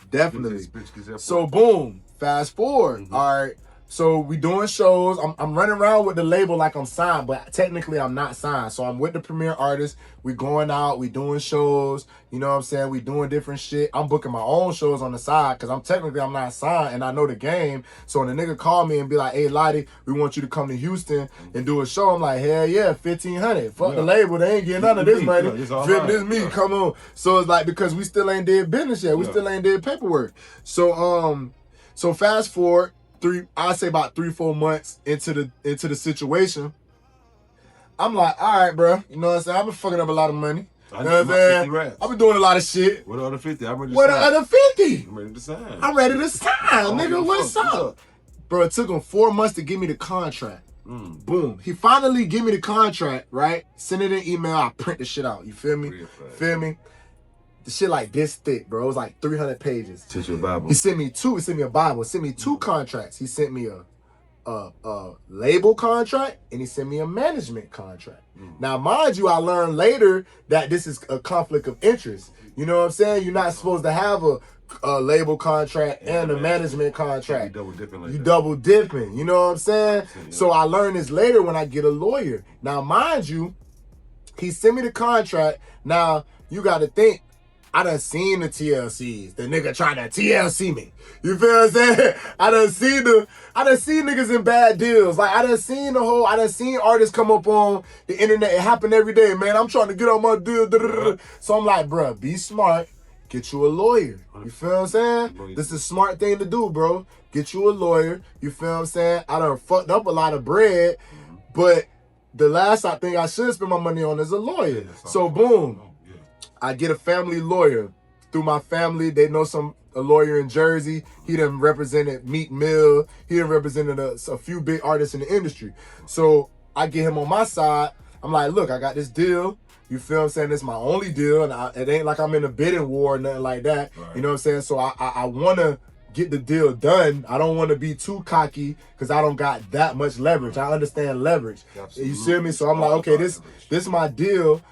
definitely. So boom, fast forward, all right. So we doing shows. I'm running around with the label like I'm signed, but technically I'm not signed. So I'm with the premier artist. We going out. We doing shows. You know what I'm saying? We doing different shit. I'm booking my own shows on the side because I'm not signed and I know the game. So when the nigga call me and be like, hey, Lotti, we want you to come to Houston and do a show. I'm like, hell yeah, 1,500. Fuck the label. They ain't getting none of this money. This is me. Come on. So it's like, because we still ain't did business yet. We still ain't did paperwork. So fast forward. I'd say about 3-4 months into the situation, I'm like, all right, bro. You know what I'm saying? I've been fucking up a lot of money. You know what I'm saying? I've been doing a lot of shit. What other 50? I'm ready to sign. What other 50? I'm ready to sign. I'm ready to sign, nigga. What's up? Bro, it took him 4 months to give me the contract. Boom. He finally give me the contract, right? Send it in email. I print the shit out. You feel me? Feel me? The shit like this thick, bro. It was like 300 pages. Sent you a Bible. He sent me two. He sent me a Bible. He sent me 2 contracts. He sent me a label contract and he sent me a management contract. Now, mind you, I learned later that this is a conflict of interest. You know what I'm saying? You're not supposed to have a label contract and a management contract. You double dipping. You know what I'm saying? So I learned this later when I get a lawyer. Now, mind you, he sent me the contract. Now, you got to think, I done seen the TLCs. The nigga trying to TLC me. You feel what I'm saying? I done seen niggas in bad deals. Like, I done seen artists come up on the internet. It happen every day, man. I'm trying to get on my deal. So I'm like, bruh, be smart. Get you a lawyer. You feel what I'm saying? This is a smart thing to do, bro. Get you a lawyer. You feel what I'm saying? I done fucked up a lot of bread, but the last thing I should spend my money on is a lawyer. So boom. I get a family lawyer. Through my family, they know a lawyer in Jersey. He done represented Meek Mill. He done represented a few big artists in the industry. So I get him on my side. I'm like, look, I got this deal. You feel what I'm saying? It's my only deal. And it ain't like I'm in a bidding war or nothing like that. You know what I'm saying? So I want to get the deal done. I don't want to be too cocky because I don't got that much leverage. I understand leverage. Absolutely. You see me? So I'm like, okay, this is my deal.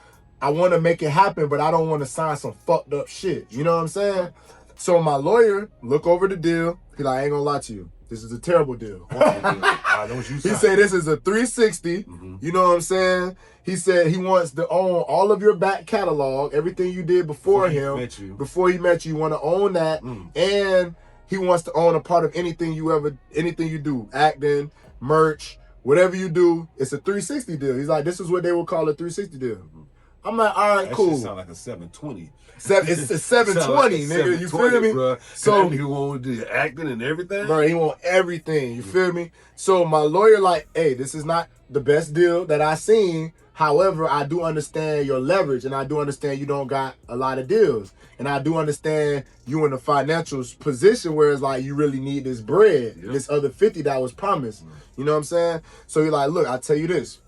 I want to make it happen, but I don't want to sign some fucked up shit. You know what I'm saying? So my lawyer look over the deal. He like, I ain't gonna lie to you. This is a terrible deal. He said this is a 360. You know what I'm saying? He said he wants to own all of your back catalog, everything you did before him. Before he met you, want to own that. And he wants to own a part of anything you do. Acting, merch, whatever you do. It's a 360 deal. He's like, this is what they would call a 360 deal. I'm like, all right, cool. That sound like a 720. It's a 720, nigga. You feel me? Bro. So he want the acting and everything. Bro, he want everything. You feel me? So my lawyer like, hey, this is not the best deal that I seen. However, I do understand your leverage, and I do understand you don't got a lot of deals, and I do understand you in a financial position where it's like you really need this bread, this other 50 that was promised. You know what I'm saying? So you're like, look, I'll tell you this.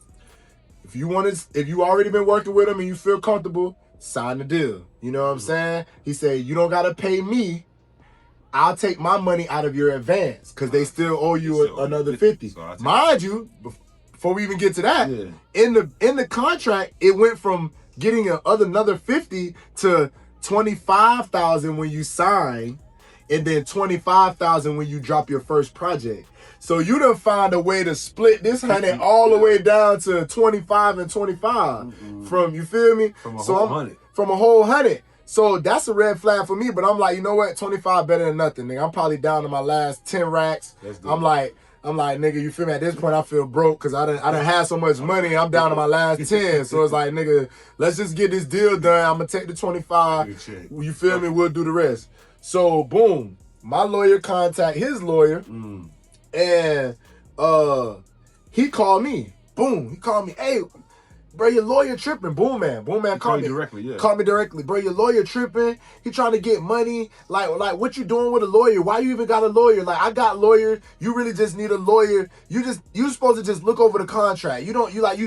If you already been working with him and you feel comfortable, sign the deal. You know what I'm saying? He said, you don't got to pay me. I'll take my money out of your advance because they still owe you another 50. So mind you, before we even get to that, in the contract, it went from getting another 50 to 25,000 when you sign, and then 25,000 when you drop your first project. So you done find a way to split this 100 all the way down to 25 and 25 from, you feel me? From a whole 100. From a whole 100. So that's a red flag for me, but I'm like, you know what? 25 better than nothing, nigga. I'm probably down to my last 10 racks. I'm like, nigga, you feel me? At this point, I feel broke because I done had so much money. I'm down to my last 10. So it's like, nigga, let's just get this deal done. I'm going to take the 25. You feel me? We'll do the rest. So, boom. My lawyer contact his lawyer. And he called me. Boom. He called me. Hey, bro, your lawyer tripping. Boomman called me directly. Called me directly. Bro, your lawyer tripping. He trying to get money. Like what you doing with a lawyer? Why you even got a lawyer? Like, I got lawyer. You really just need a lawyer. You supposed to just look over the contract. You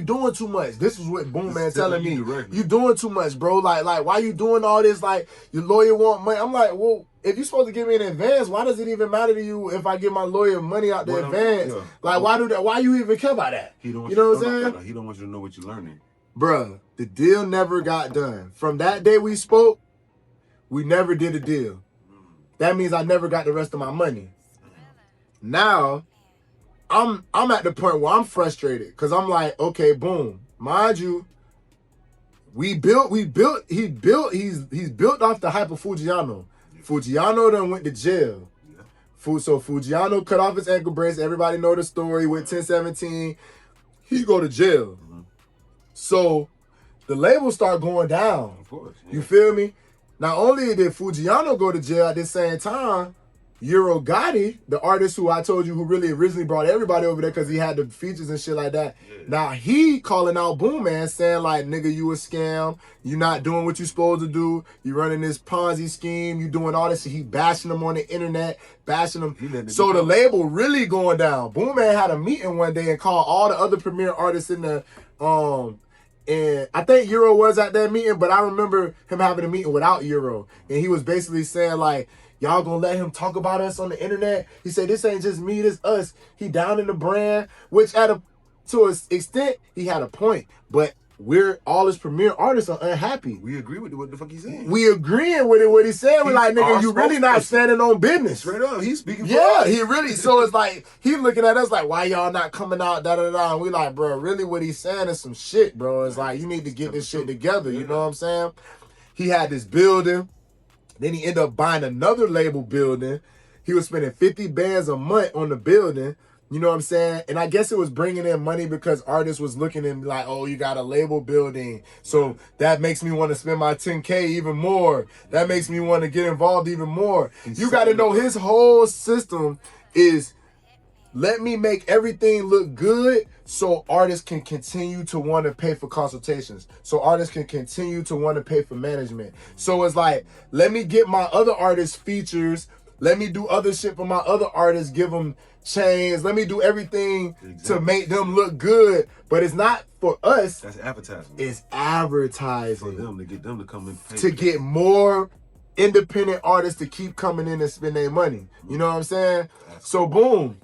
doing too much. This is what Boomman telling me. You doing too much, bro. Like why you doing all this? Like, your lawyer want money. I'm like, well, if you're supposed to give me an advance, why does it even matter to you if I give my lawyer money out the advance? Like, why you even care about that? You know what I'm saying? He don't want you to know what you're learning. Bruh, the deal never got done. From that day we spoke, we never did a deal. That means I never got the rest of my money. Now, I'm at the point where I'm frustrated because I'm like, okay, boom. Mind you, he's built off the hype of Fujiano. Fujiano done went to jail. So Fujiano cut off his ankle brace. Everybody know the story. With 1017, he go to jail. So the labels start going down. Of course. You feel me? Not only did Fujiano go to jail at the same time, Euro Gotti, the artist who I told you who really originally brought everybody over there because he had the features and shit like that. Now he calling out Boomman saying like, nigga, you a scam. You not doing what you supposed to do. You running this Ponzi scheme. You doing all this shit. He bashing them on the internet, bashing them. So the label really going down. Boomman had a meeting one day and called all the other premier artists in the, and I think Euro was at that meeting, but I remember him having a meeting without Euro. And he was basically saying like, y'all gonna let him talk about us on the internet? He said, this ain't just me, this us. He down in the brand, which to an extent, he had a point. But we're all his premier artists are unhappy. We agree with what the fuck he's saying. We agreeing with what he said. We're like, nigga, you really not standing on business. Straight up, he's speaking for us. us. He really, so it's like, he looking at us like, why y'all not coming out, da-da-da. And we like, bro, really what he's saying is some shit, bro. It's like, you need to get this shit together, you know what I'm saying? He had this building. Then he ended up buying another label building. He was spending 50 bands a month on the building. You know what I'm saying? And I guess it was bringing in money because artists was looking and like, oh, you got a label building. So that makes me want to spend my 10K even more. That makes me want to get involved even more. You got to know his whole system is let me make everything look good so artists can continue to want to pay for consultations. So artists can continue to want to pay for management. So it's like, let me get my other artists features. Let me do other shit for my other artists, give them chains. Let me do everything to make them look good. But it's not for us. That's advertising. It's advertising. For them to get them to come and pay. To get more independent artists to keep coming in and spend their money. You know what I'm saying? So boom,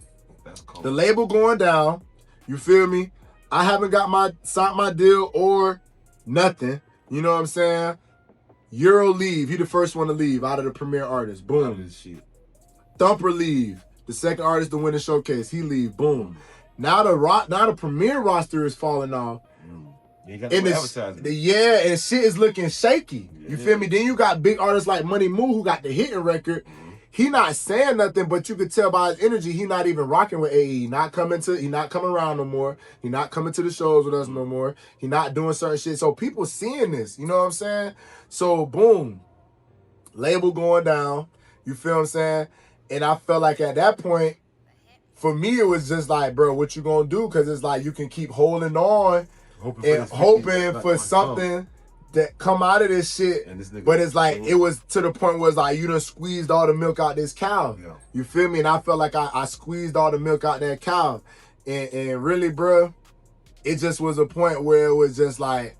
the label going down. You feel me? I haven't got signed my deal or nothing. You know what I'm saying? Euro leave. He the first one to leave out of the premier artist. Boom. Thumper leave. The second artist to win the showcase. He leave. Boom. Now the premier roster is falling off. You got no advertising. Yeah, and shit is looking shaky. You feel me? Then you got big artists like Money Moo who got the hitting record. He not saying nothing, but you could tell by his energy he not even rocking with AE. He not coming around no more. He not coming to the shows with us no more. He not doing certain shit. So people seeing this, you know what I'm saying? So boom, label going down. You feel what I'm saying? And I felt like at that point, for me, it was just like, bro, what you gonna do? Because it's like you can keep holding on hoping for something that come out of this shit. But it's like, it was to the point where it's like, you done squeezed all the milk out this cow. Yeah. You feel me? And I felt like I squeezed all the milk out that cow. And really, bro, it just was a point where it was just like,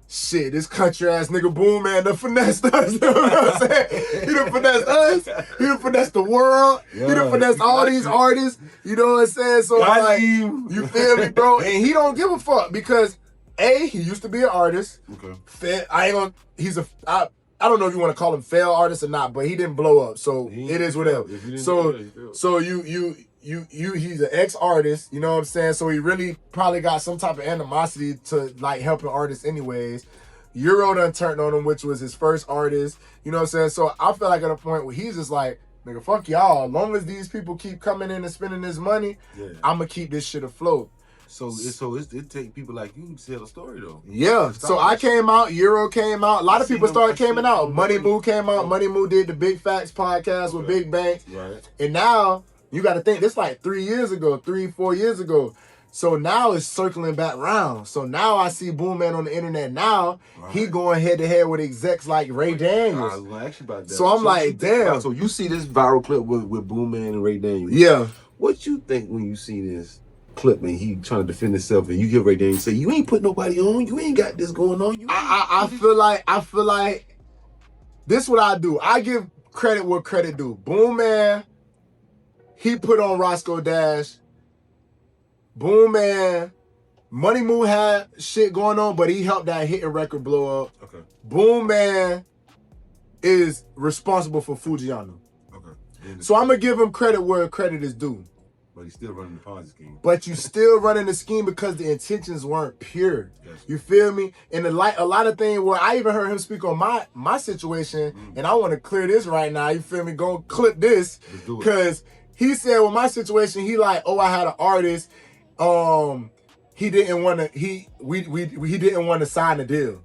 shit, this country ass nigga Boomman done finessed us. You know what I'm saying? He done finessed us. He done finessed the world. Yeah, he done finessed all these artists. You know what I'm saying? So I'm like, you feel me, bro? And he don't give a fuck because he used to be an artist. Okay. I don't know if you want to call him fail artist or not, but he didn't blow up. So it is whatever. So he's an ex-artist, you know what I'm saying? So he really probably got some type of animosity to like helping artists anyways. Euro done turned on him, which was his first artist, you know what I'm saying? So I feel like at a point where he's just like, nigga, fuck y'all. As long as these people keep coming in and spending this money, I'm gonna keep this shit afloat. So it take people like you to tell a story though. Yeah. So I came out, Euro came out. A lot of people started coming out. Money Moo came out. Money Moo did the Big Facts podcast with Big Bank. Right. And now you got to think, this like 4 years ago. So now it's circling back round. So now I see Boomman on the internet now. Right. He going head to head with execs like Ray Daniels. I was going to ask you about that. So I'm like, damn. So you see this viral clip with Boomman and Ray Daniels. Yeah. What you think when you see this clip and he trying to defend himself and you give Ray Daniels say, you ain't put nobody on, you ain't got this going on. I feel like this what I do. I give credit where credit due. Boomman, he put on Roscoe Dash. Boomman, Money Moo had shit going on, but he helped that hitting record blow up. Okay. Boomman is responsible for Fujiano. Okay. So I'm going to give him credit where credit is due. But he's still running the Ponzi scheme. But you still running the scheme because the intentions weren't pure. Yes. You feel me? And a lot of things where I even heard him speak on my situation, and I want to clear this right now. You feel me? Go clip this. Because he said with my situation, he like, I had an artist. He didn't want to. We didn't want to sign the deal.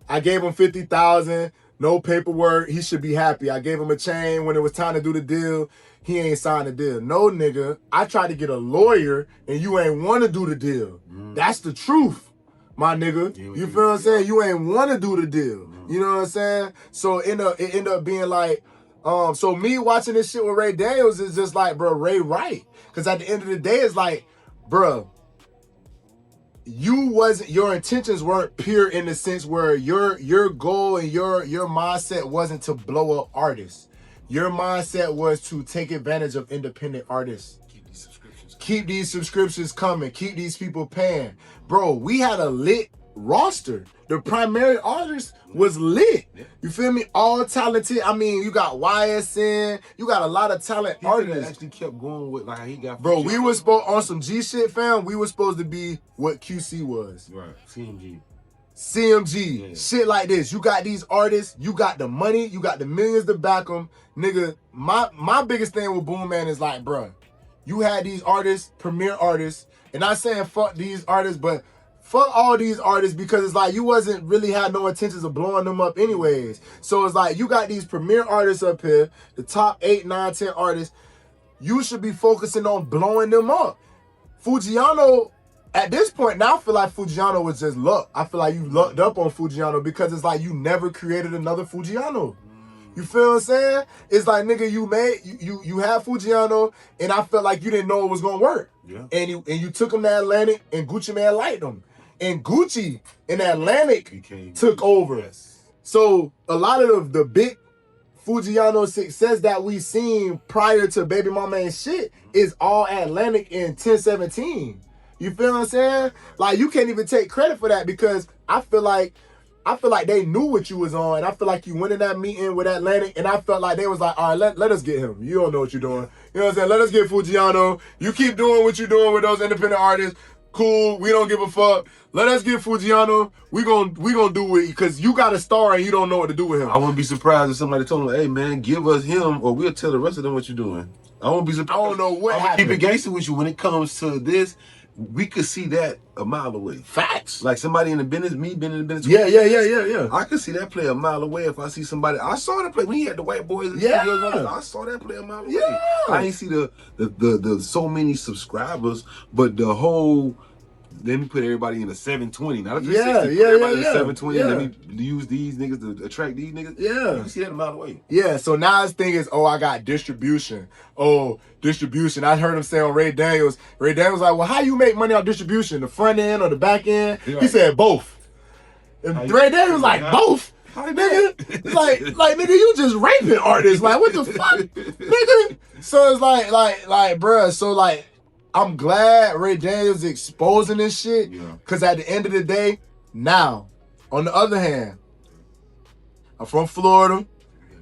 I gave him $50,000, no paperwork. He should be happy. I gave him a chain when it was time to do the deal. He ain't signed the deal. No, nigga. I tried to get a lawyer, and you ain't want to do the deal. That's the truth, my nigga. You feel what I'm saying? You ain't want to do the deal. You know what I'm saying? So it ended up being like. So me watching this shit with Ray Daniels is just like, bro, Ray right. Because at the end of the day, it's like, bro, your intentions weren't pure in the sense where your goal and your mindset wasn't to blow up artists. Your mindset was to take advantage of independent artists. Keep these subscriptions coming. Keep these people paying. Bro, we had a lit roster. The primary artist was lit. You feel me? All talented. I mean, you got YSN. You got a lot of talent artists. Actually kept going with like he got. Bro, we was supposed on some G shit, fam. We was supposed to be what QC was. Right. CMG. Yeah. Shit like this. You got these artists. You got the money. You got the millions to back them. Nigga, my biggest thing with Boomman is like, bro, you had these artists, premier artists, and not saying fuck these artists, but fuck all these artists because it's like you wasn't really had no intentions of blowing them up anyways. So it's like you got these premier artists up here, the top 8, 9, 10 artists. You should be focusing on blowing them up. Fujiano, at this point, now I feel like Fujiano was just luck. I feel like you lucked up on Fujiano because it's like you never created another Fujiano. You feel what I'm saying? It's like, nigga, you had Fujiano, and I felt like you didn't know it was gonna work. Yeah. And you took him to Atlantic, and Gucci Man liked him. And Gucci in Atlantic took over. Yes. So a lot of the big Fujiano's success that we seen prior to Baby Mama and shit is all Atlantic in 1017. You feel what I'm saying? Like, you can't even take credit for that because I feel like they knew what you was on. And I feel like you went in that meeting with Atlantic, and I felt like they was like, all right, let us get him. You don't know what you're doing. You know what I'm saying? Let us get Fujiano. You keep doing what you're doing with those independent artists. Cool. We don't give a fuck. Let us get Fujiano. We gonna do it because you got a star and you don't know what to do with him. I wouldn't be surprised if somebody told him, hey, man, give us him or we'll tell the rest of them what you're doing. I won't be surprised. I don't know what happened. Keep it gangster with you when it comes to this. We could see that a mile away. Facts. Like somebody in the business, me being in the business. Yeah. I could see that play a mile away if I see somebody. I saw that play when he had the white boys. Yeah. I saw that play a mile away. Yeah. I ain't see the so many subscribers, but the whole. Let me put everybody in a 720. Not a 360. Put everybody in a 720. Let me use these niggas to attract these niggas. Yeah. You can see that a mile away. Yeah. So now his thing is, I got distribution. Distribution. I heard him say on Ray Daniels. Ray Daniels was like, well, how you make money off distribution? The front end or the back end? Yeah. He said both. And Ray Daniels was like, both? Nigga, like nigga, you just raping artists. Like, what the fuck, nigga? So it's like, bruh. So like, I'm glad Ray Daniels exposing this shit. Yeah. Cause at the end of the day, now, on the other hand, I'm from Florida.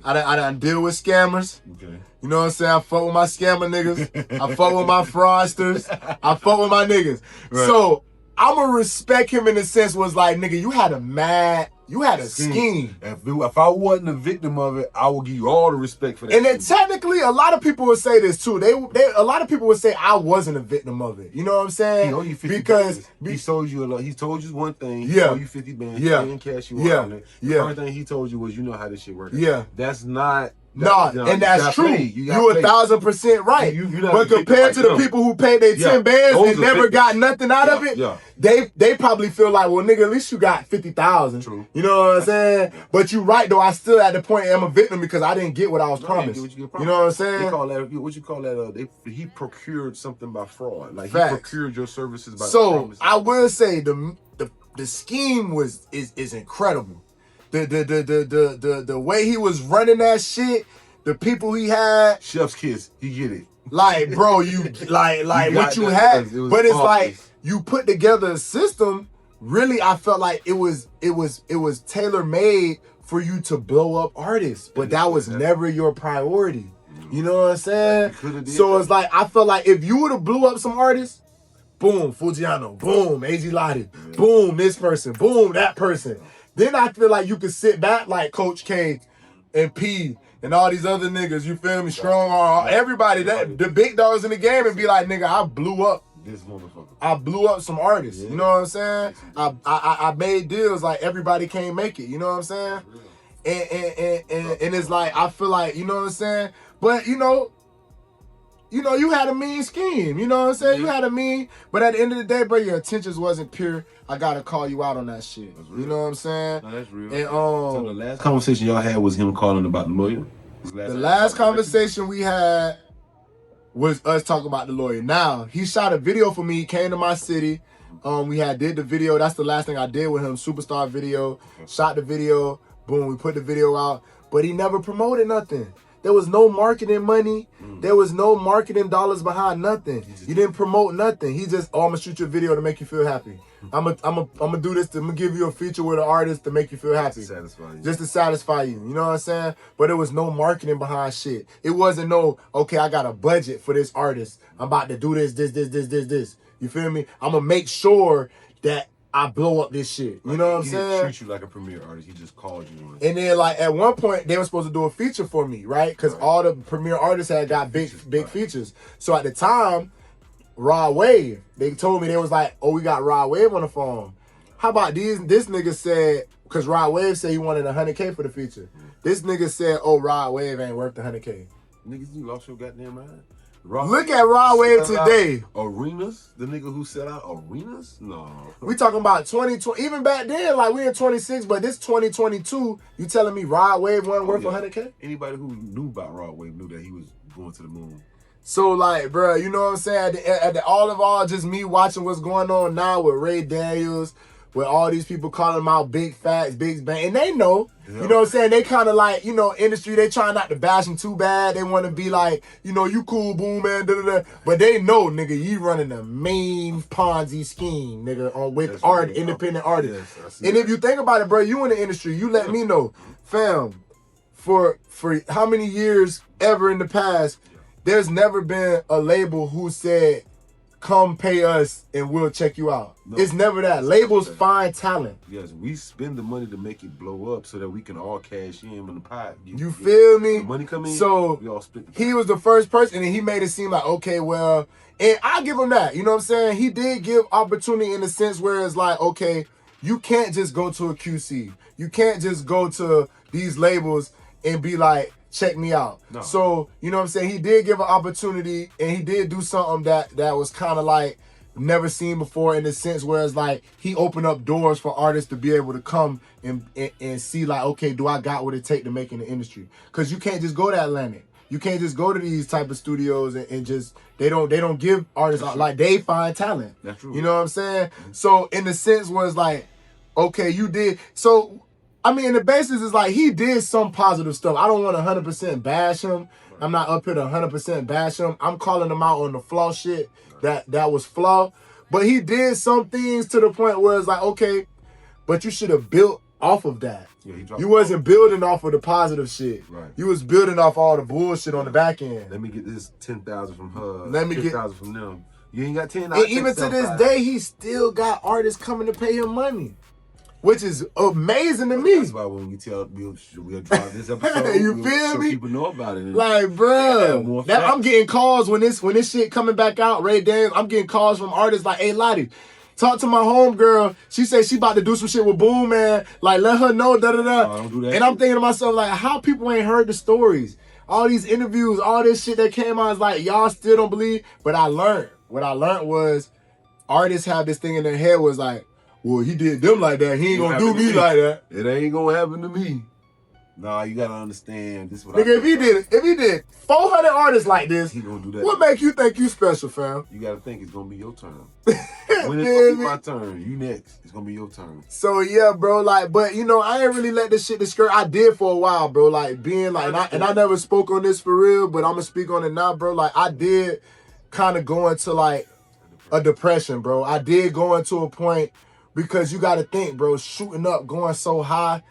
I done deal with scammers. Okay. You know what I'm saying? I fuck with my scammer niggas. I fuck with my fraudsters. I fuck with my niggas. Right. So I'ma respect him in the sense was like, nigga, you had a scheme. If I wasn't a victim of it, I will give you all the respect for that. And then technically, a lot of people would say this too. A lot of people would say I wasn't a victim of it. You know what I'm saying? He owe you 50 because he sold you a lot. He told you one thing. He owe you 50 bands. Yeah. He didn't cash you out on it. The first thing he told you was, you know how this shit works. Yeah. That's not. And that's true. You 1,000% right. But compared to the people who paid their 10 bands and never got nothing out of it, they probably feel like, well, nigga, at least you got 50,000. True. You know what I'm saying? But you right though. I still at the point I'm a victim because I didn't get what I was promised. You know what I'm saying? They call that what you call that? He procured something by fraud. Like he procured your services by. So I will say the scheme is incredible. The way he was running that shit, the people he had. Chef's kiss, he get it. Like, bro, you like what you had, but it's like you put together a system. Really, I felt like it was tailor made for you to blow up artists, but that was never your priority. You know what I'm saying? So it's like I felt like if you would have blew up some artists, boom, Fujiano, boom, AG Lotti, boom, this person, boom, that person. Then I feel like you could sit back like Coach K and P and all these other niggas, you feel me, Strong Arm, everybody, the big dogs in the game and be like, nigga, I blew up. This motherfucker. I blew up some artists, you know what I'm saying? I made deals like everybody can't make it, you know what I'm saying? And it's like, I feel like, you know what I'm saying? But, you know, you had a mean scheme, you know what I'm saying? You had a mean, but at the end of the day, bro, your intentions wasn't pure. I gotta call you out on that shit. You know what I'm saying? No, that's real. And so the last conversation y'all had was him calling about the lawyer? The last conversation we had was us talking about the lawyer. Now, he shot a video for me. He came to my city. We did the video. That's the last thing I did with him. Superstar video. Shot the video. Boom, we put the video out. But he never promoted nothing. There was no marketing money. There was no marketing dollars behind nothing. You didn't promote nothing. He just, I'm gonna shoot your video to make you feel happy. I'm gonna do this. I'm gonna give you a feature with an artist to make you feel happy. Just to satisfy you. You know what I'm saying? But there was no marketing behind shit. It wasn't no, okay, I got a budget for this artist. I'm about to do this. You feel me? I'm gonna make sure that I blow up this shit. You know what I'm saying? He didn't treat you like a premier artist. He just called you one. And then, like, at one point, they were supposed to do a feature for me, right? Because all the premier artists had got big features. So at the time, Rod Wave, they told me, they was like, oh, we got Rod Wave on the phone. How about this nigga said, because Rod Wave said he wanted 100K for the feature. This nigga said, oh, Rod Wave ain't worth 100K. Niggas, you lost your goddamn mind. Look at Rod Wave today. Arenas? The nigga who set out arenas? No. We talking about 2020. Even back then, like, we in 26, but this 2022, you telling me Rod Wave wasn't worth 100K? Anybody who knew about Rod Wave knew that he was going to the moon. So, like, bro, you know what I'm saying? At the all of all, just me watching what's going on now with Ray Daniels, with all these people calling them out big facts, big bang, and they know. You know what I'm saying? They kind of like, industry, they try not to bash them too bad. They want to be like, you cool, boom, man, da-da-da. But they know, nigga, you running the main Ponzi scheme, nigga, with independent artists. Yes, and if you think about it, bro, you in the industry, you let me know. Fam, for how many years ever in the past, there's never been a label who said, come pay us and we'll check you out. No, it's never that. Labels find talent. Yes, we spend the money to make it blow up so that we can all cash in when the pot. You feel me? The money come in, so we all split. He was the first person, and he made it seem like, okay, well, and I give him that. You know what I'm saying? He did give opportunity in the sense where it's like, okay, you can't just go to a QC. You can't just go to these labels and be like, check me out. No. So, you know what I'm saying? He did give an opportunity, and he did do something that was kind of like never seen before, in the sense where it's like he opened up doors for artists to be able to come and see like, okay, do I got what it take to make in the industry? Because you can't just go to Atlantic. You can't just go to these type of studios and just, they don't give artists like, they find talent. That's true. You know what I'm saying? Mm-hmm. So in the sense where it's like, okay, you did. So, I mean, the basis is like, he did some positive stuff. I don't want to 100% bash him. I'm not up here to 100% bash him. I'm calling him out on the flaw shit that was flaw. But he did some things to the point where it's like, okay, but you should have built off of that. Yeah, you wasn't building off of the positive shit. Right. You was building off all the bullshit on the back end. Let me get this 10,000 from her. Let me 10,000 from them. You ain't got 10. And even to this day, he still got artists coming to pay him money, which is amazing to me. That's why when we tell we'll drive this episode, you feel me? People know about it. Like, bro, I'm getting calls when this shit coming back out. Ray Daniels, I'm getting calls from artists like, hey, Lotti, talk to my homegirl. She said she about to do some shit with Boomman. Like, let her know, da-da-da. Don't do that. And I'm thinking to myself, like, how people ain't heard the stories? All these interviews, all this shit that came out is like, y'all still don't believe. But I learned. What I learned was artists have this thing in their head was like, well, he did them like that. He ain't gonna do me like that. It ain't gonna happen to me. Nah, you gotta understand. This is what nigga, if he did 400 artists like this, he gonna do that. What make you think you special, fam? You gotta think it's gonna be your turn. When it's gonna be my turn, you next. It's gonna be your turn. So yeah, bro, like, but I ain't really let this shit discourage. I did for a while, bro. Like being like, and I never spoke on this for real, but I'm gonna speak on it now, bro. Like I did kind of go into like a depression, bro. I did go into a point. Because you got to think, bro, shooting up, going so high,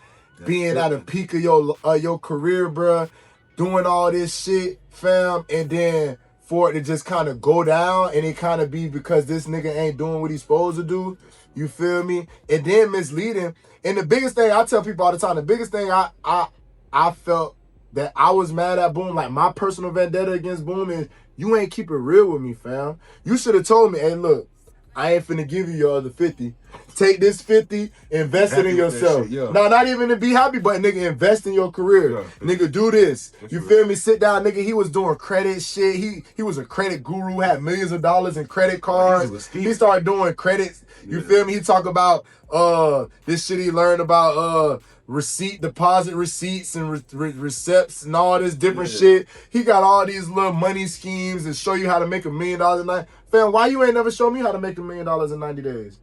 being at a peak of your career, bro, doing all this shit, fam, and then for it to just kind of go down and it kind of be because this nigga ain't doing what he's supposed to do, you feel me? And then misleading. And the biggest thing, I tell people all the time, the biggest thing I felt that I was mad at Boom, like my personal vendetta against Boom is you ain't keep it real with me, fam. You should have told me, hey, look, I ain't finna give you your other 50. Take this 50, invest it in yourself. Shit, yeah. No, not even to be happy, but nigga, invest in your career. Yeah, nigga, do this. You feel me? Sit down, nigga. He was doing credit shit. He was a credit guru, had millions of dollars in credit cards. He started doing credits. You feel me? He talk about this shit he learned about deposit receipts and receipts and all this different shit. He got all these little money schemes and show you how to make $1 million a night. Fam, why you ain't never show me how to make $1 million in 90 days?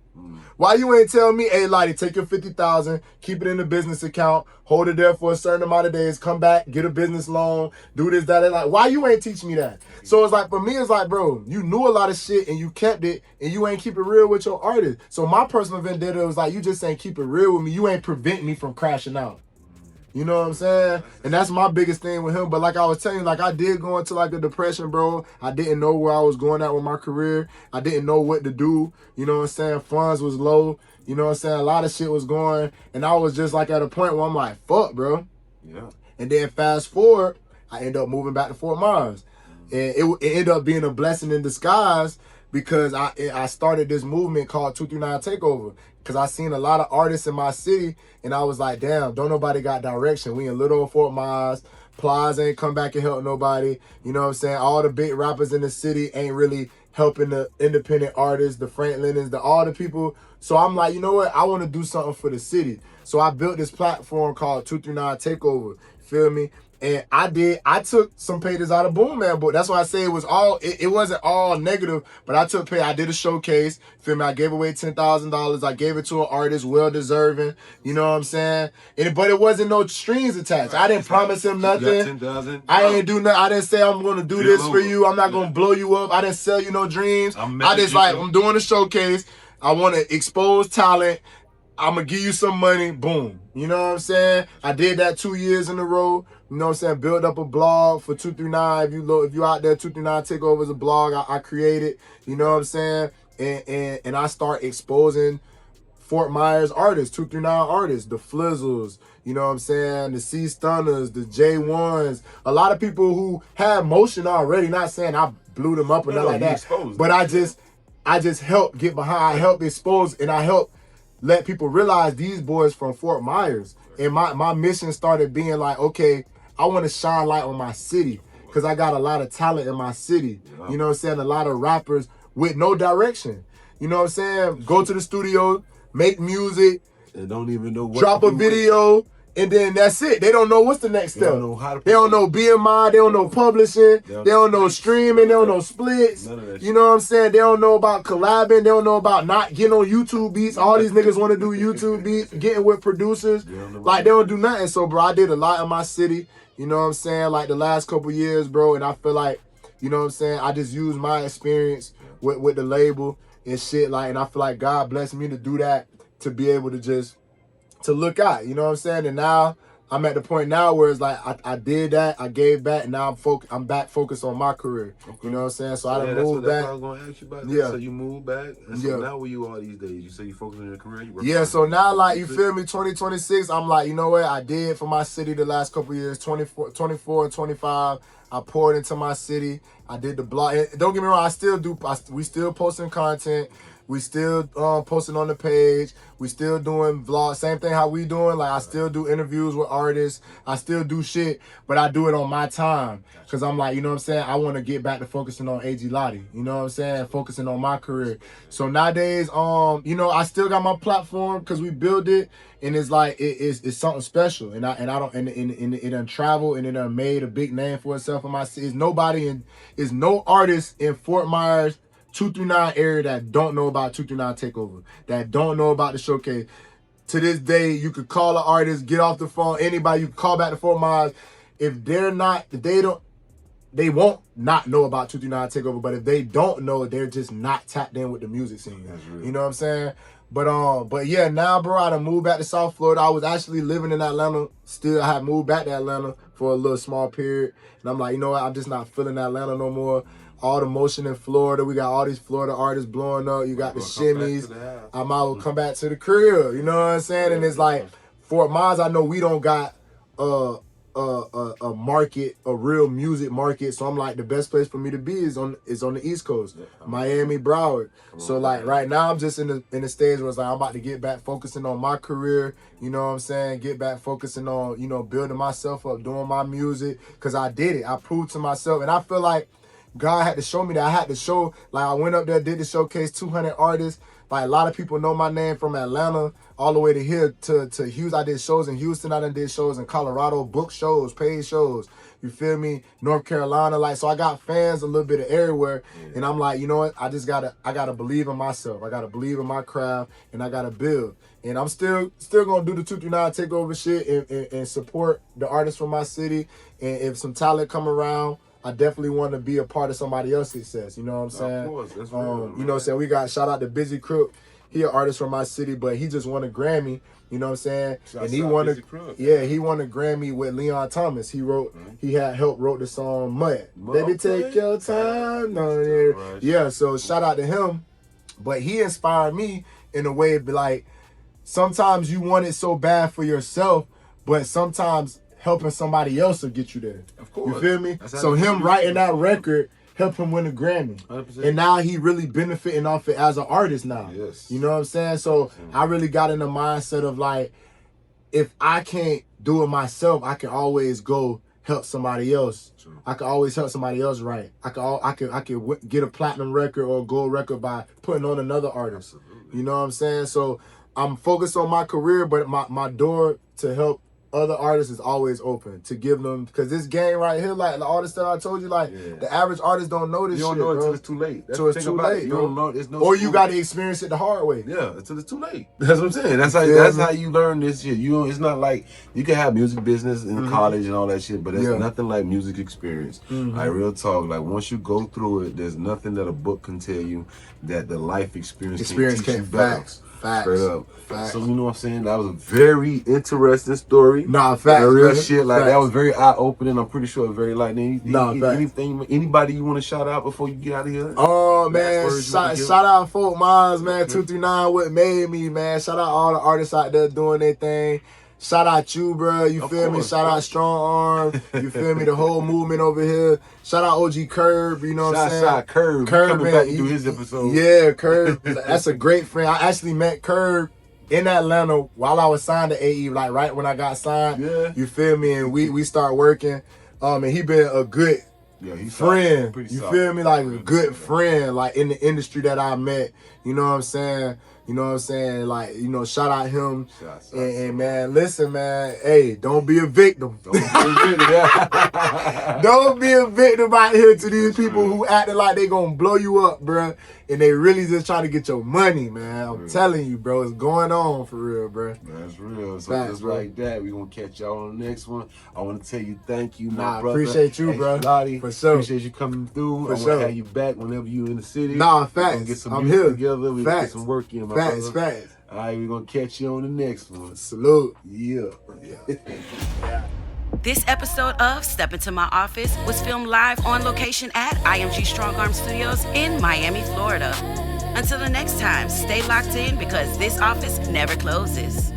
Why you ain't tell me, hey, Lotti, take your 50,000, keep it in the business account, hold it there for a certain amount of days, come back, get a business loan, do this, that, and like, why you ain't teach me that? So it's like, for me, it's like, bro, you knew a lot of shit and you kept it and you ain't keep it real with your artist. So my personal vendetta was like, you just ain't keep it real with me. You ain't prevent me from crashing out. You know what I'm saying? And that's my biggest thing with him. But like I was telling you, like I did go into like a depression, bro. I didn't know where I was going at with my career. I didn't know what to do. You know what I'm saying? Funds was low. You know what I'm saying? A lot of shit was going. And I was just like at a point where I'm like, fuck, bro. Yeah. And then fast forward, I end up moving back to Fort Myers. And it ended up being a blessing in disguise because I started this movement called 239 Takeover. Because I seen a lot of artists in my city, and I was like, damn, don't nobody got direction. We in little old Fort Myers. Plies ain't come back and help nobody. You know what I'm saying? All the big rappers in the city ain't really helping the independent artists, the Frank Lennons, all the people. So I'm like, you know what? I want to do something for the city. So I built this platform called 239 Takeover. Feel me? And I took some pages out of Boomman book. That's why I say it wasn't all negative, but I took pay. I did a showcase. Feel me? I gave away $10,000. I gave it to an artist, well deserving. You know what I'm saying? But it wasn't no strings attached. I didn't promise him nothing. I ain't do nothing. I didn't say I'm gonna do this for you. I'm not gonna blow you up. I didn't sell you no dreams. I just I'm doing a showcase. I want to expose talent. I'm gonna give you some money. Boom. You know what I'm saying? I did that 2 years in a row. You know what I'm saying? Build up a blog for 239. If you out there, 239 Takeover is a blog I created. You know what I'm saying? And I start exposing Fort Myers artists, 239 artists, the Flizzles, you know what I'm saying? The C Stunners, the J1s. A lot of people who have motion already, not saying I blew them up or nothing like that. But I just help get behind, I help expose, and I help let people realize these boys from Fort Myers. And my mission started being like, okay, I want to shine light on my city because I got a lot of talent in my city. You know what I'm saying? A lot of rappers with no direction. You know what I'm saying? Go to the studio, make music, and don't even know what drop a video, and then that's it. They don't know what's the next step. They don't know BMI, they don't know publishing, they don't know streaming, they don't know splits. You know what I'm saying? They don't know about collabing, they don't know about not getting on YouTube beats. All these niggas want to do YouTube beats, getting with producers. Like, they don't do nothing. So, bro, I did a lot in my city. You know what I'm saying? Like, the last couple years, bro, and I feel like, you know what I'm saying, I just used my experience with the label and shit, like, and I feel like God blessed me to do that, to be able to just, to look out, you know what I'm saying? And now, I'm at the point now where it's like, I did that, I gave back, and now I'm back focused on my career. You know what I'm saying? So I done moved back. That's what I was going to ask you about. Yeah. So you moved back, and so now where you are these days? You say you focus on your career? So now, like, you feel me, 2026, I'm like, you know what, I did for my city the last couple years, 24 and 25, I poured into my city, I did the blog, and don't get me wrong, we still posting content, we still posting on the page. We still doing vlogs. Same thing how we doing. Like, I still do interviews with artists. I still do shit, but I do it on my time. Because I'm like, you know what I'm saying? I want to get back to focusing on AG Lotti. You know what I'm saying? Focusing on my career. So nowadays, you know, I still got my platform because we built it. And it's like, it's something special. And I don't, and it done traveled and it done made a big name for itself in my city. It's no artist in Fort Myers 239 area that don't know about 239 Takeover, that don't know about the showcase. To this day, you could call an artist, get off the phone, anybody, you can call back to Fort Myers. If they're not, they won't not know about 239 Takeover, but if they don't know, they're just not tapped in with the music scene. You know what I'm saying? But yeah, now, bro, I done moved back to South Florida. I was actually living in Atlanta. Still, I had moved back to Atlanta for a little small period. And I'm like, you know what? I'm just not feeling Atlanta no more. All the motion in Florida. We got all these Florida artists blowing up. You got the shimmies. I might well come back to the crib. You know what I'm saying? And it's like, Fort Myers, I know we don't got a market, a real music market. So I'm like, the best place for me to be is on the East Coast, Miami, Broward. So like right now, I'm just in the stage where it's like I'm about to get back focusing on my career. You know what I'm saying? Get back focusing on, you know, building myself up, doing my music, because I did it. I proved to myself, and I feel like God had to show me that. I had to show, like, I went up there, did the showcase, 200 artists. Like, a lot of people know my name from Atlanta all the way to here to Houston. I did shows in Houston. I done did shows in Colorado, book shows, paid shows. You feel me? North Carolina. Like, so I got fans a little bit of everywhere. And I'm like, you know what? I gotta believe in myself. I gotta believe in my craft, and I gotta build. And I'm still gonna do the 239 Takeover shit and support the artists from my city. And if some talent come around, I definitely want to be a part of somebody else's success. You know what I'm saying? Of course, that's real, you know what I'm saying? We got, shout out to Busy Crook. He an artist from my city, but he just won a Grammy. You know what I'm saying? And he won a Grammy with Leon Thomas. He had helped wrote the song Mud. Baby, take your time. Yeah, so shout out to him. But he inspired me in a way, like, sometimes you want it so bad for yourself, but sometimes helping somebody else will get you there. Of course. You feel me? So him writing that record helped him win a Grammy. 100%. And now he really benefiting off it as an artist now. Yes. You know what I'm saying? So I really got in the mindset of like, if I can't do it myself, I can always go help somebody else. True. I can always help somebody else write. I can get a platinum record or a gold record by putting on another artist. Absolutely. You know what I'm saying? So I'm focused on my career, but my door to help other artists is always open to give them, because this game right here, like the artists that I told you, like the average artist don't know this shit. You don't know it bro. until it's too late. Until it's too late, You bro. don't know. It's no. Or you got to experience it the hard way. Yeah, until it's too late. That's what I'm saying. That's how you learn this shit. You know, it's not like you can have music business in college and all that shit, but it's nothing like music experience. Like real talk. Like once you go through it, there's nothing that a book can tell you that the life experience can teach you better. Facts. Straight up. Facts. So you know what I'm saying? That was a very interesting story. Nah, facts. Real man. shit. Like facts. that was very eye opening. I'm pretty sure very like facts. anybody you want to shout out before you get out of here? Oh man, shout out Fort Myers, man. 239 what made me, man. Shout out all the artists out there doing their thing. Shout out you, bro. You feel me? Shout out Strong Arm. You feel me? The whole movement over here. Shout out OG Curb. You know what I'm saying? Shout out Curb. Coming back to do his episode. Yeah, Curb. That's a great friend. I actually met Curb in Atlanta while I was signed to AE, like right when I got signed. Yeah. You feel me? And we start working. And he been a good friend. You feel me? Like a good friend, like in the industry that I met. You know what I'm saying? You know what I'm saying? Like, you know, shout out him. And man, listen, man. Hey, don't be a victim. Don't be a victim out here to these people who acting like they gonna blow you up, bruh. And they really just trying to get your money, man. I'm telling you, bro. It's going on for real, bro. That's real. So just like that, we gonna catch y'all on the next one. I want to tell you thank you, my brother. Appreciate you, bro. Lotti, for sure. Appreciate you coming through. I want to have you back whenever you in the city. Nah, facts. We're get some I'm music here. together. We get some work in, my brother. Facts. All right, we're gonna catch you on the next one. Salute. Yeah. This episode of Step Into My Office was filmed live on location at IMG Strong Arm Studios in Miami, Florida. Until the next time, stay locked in because this office never closes.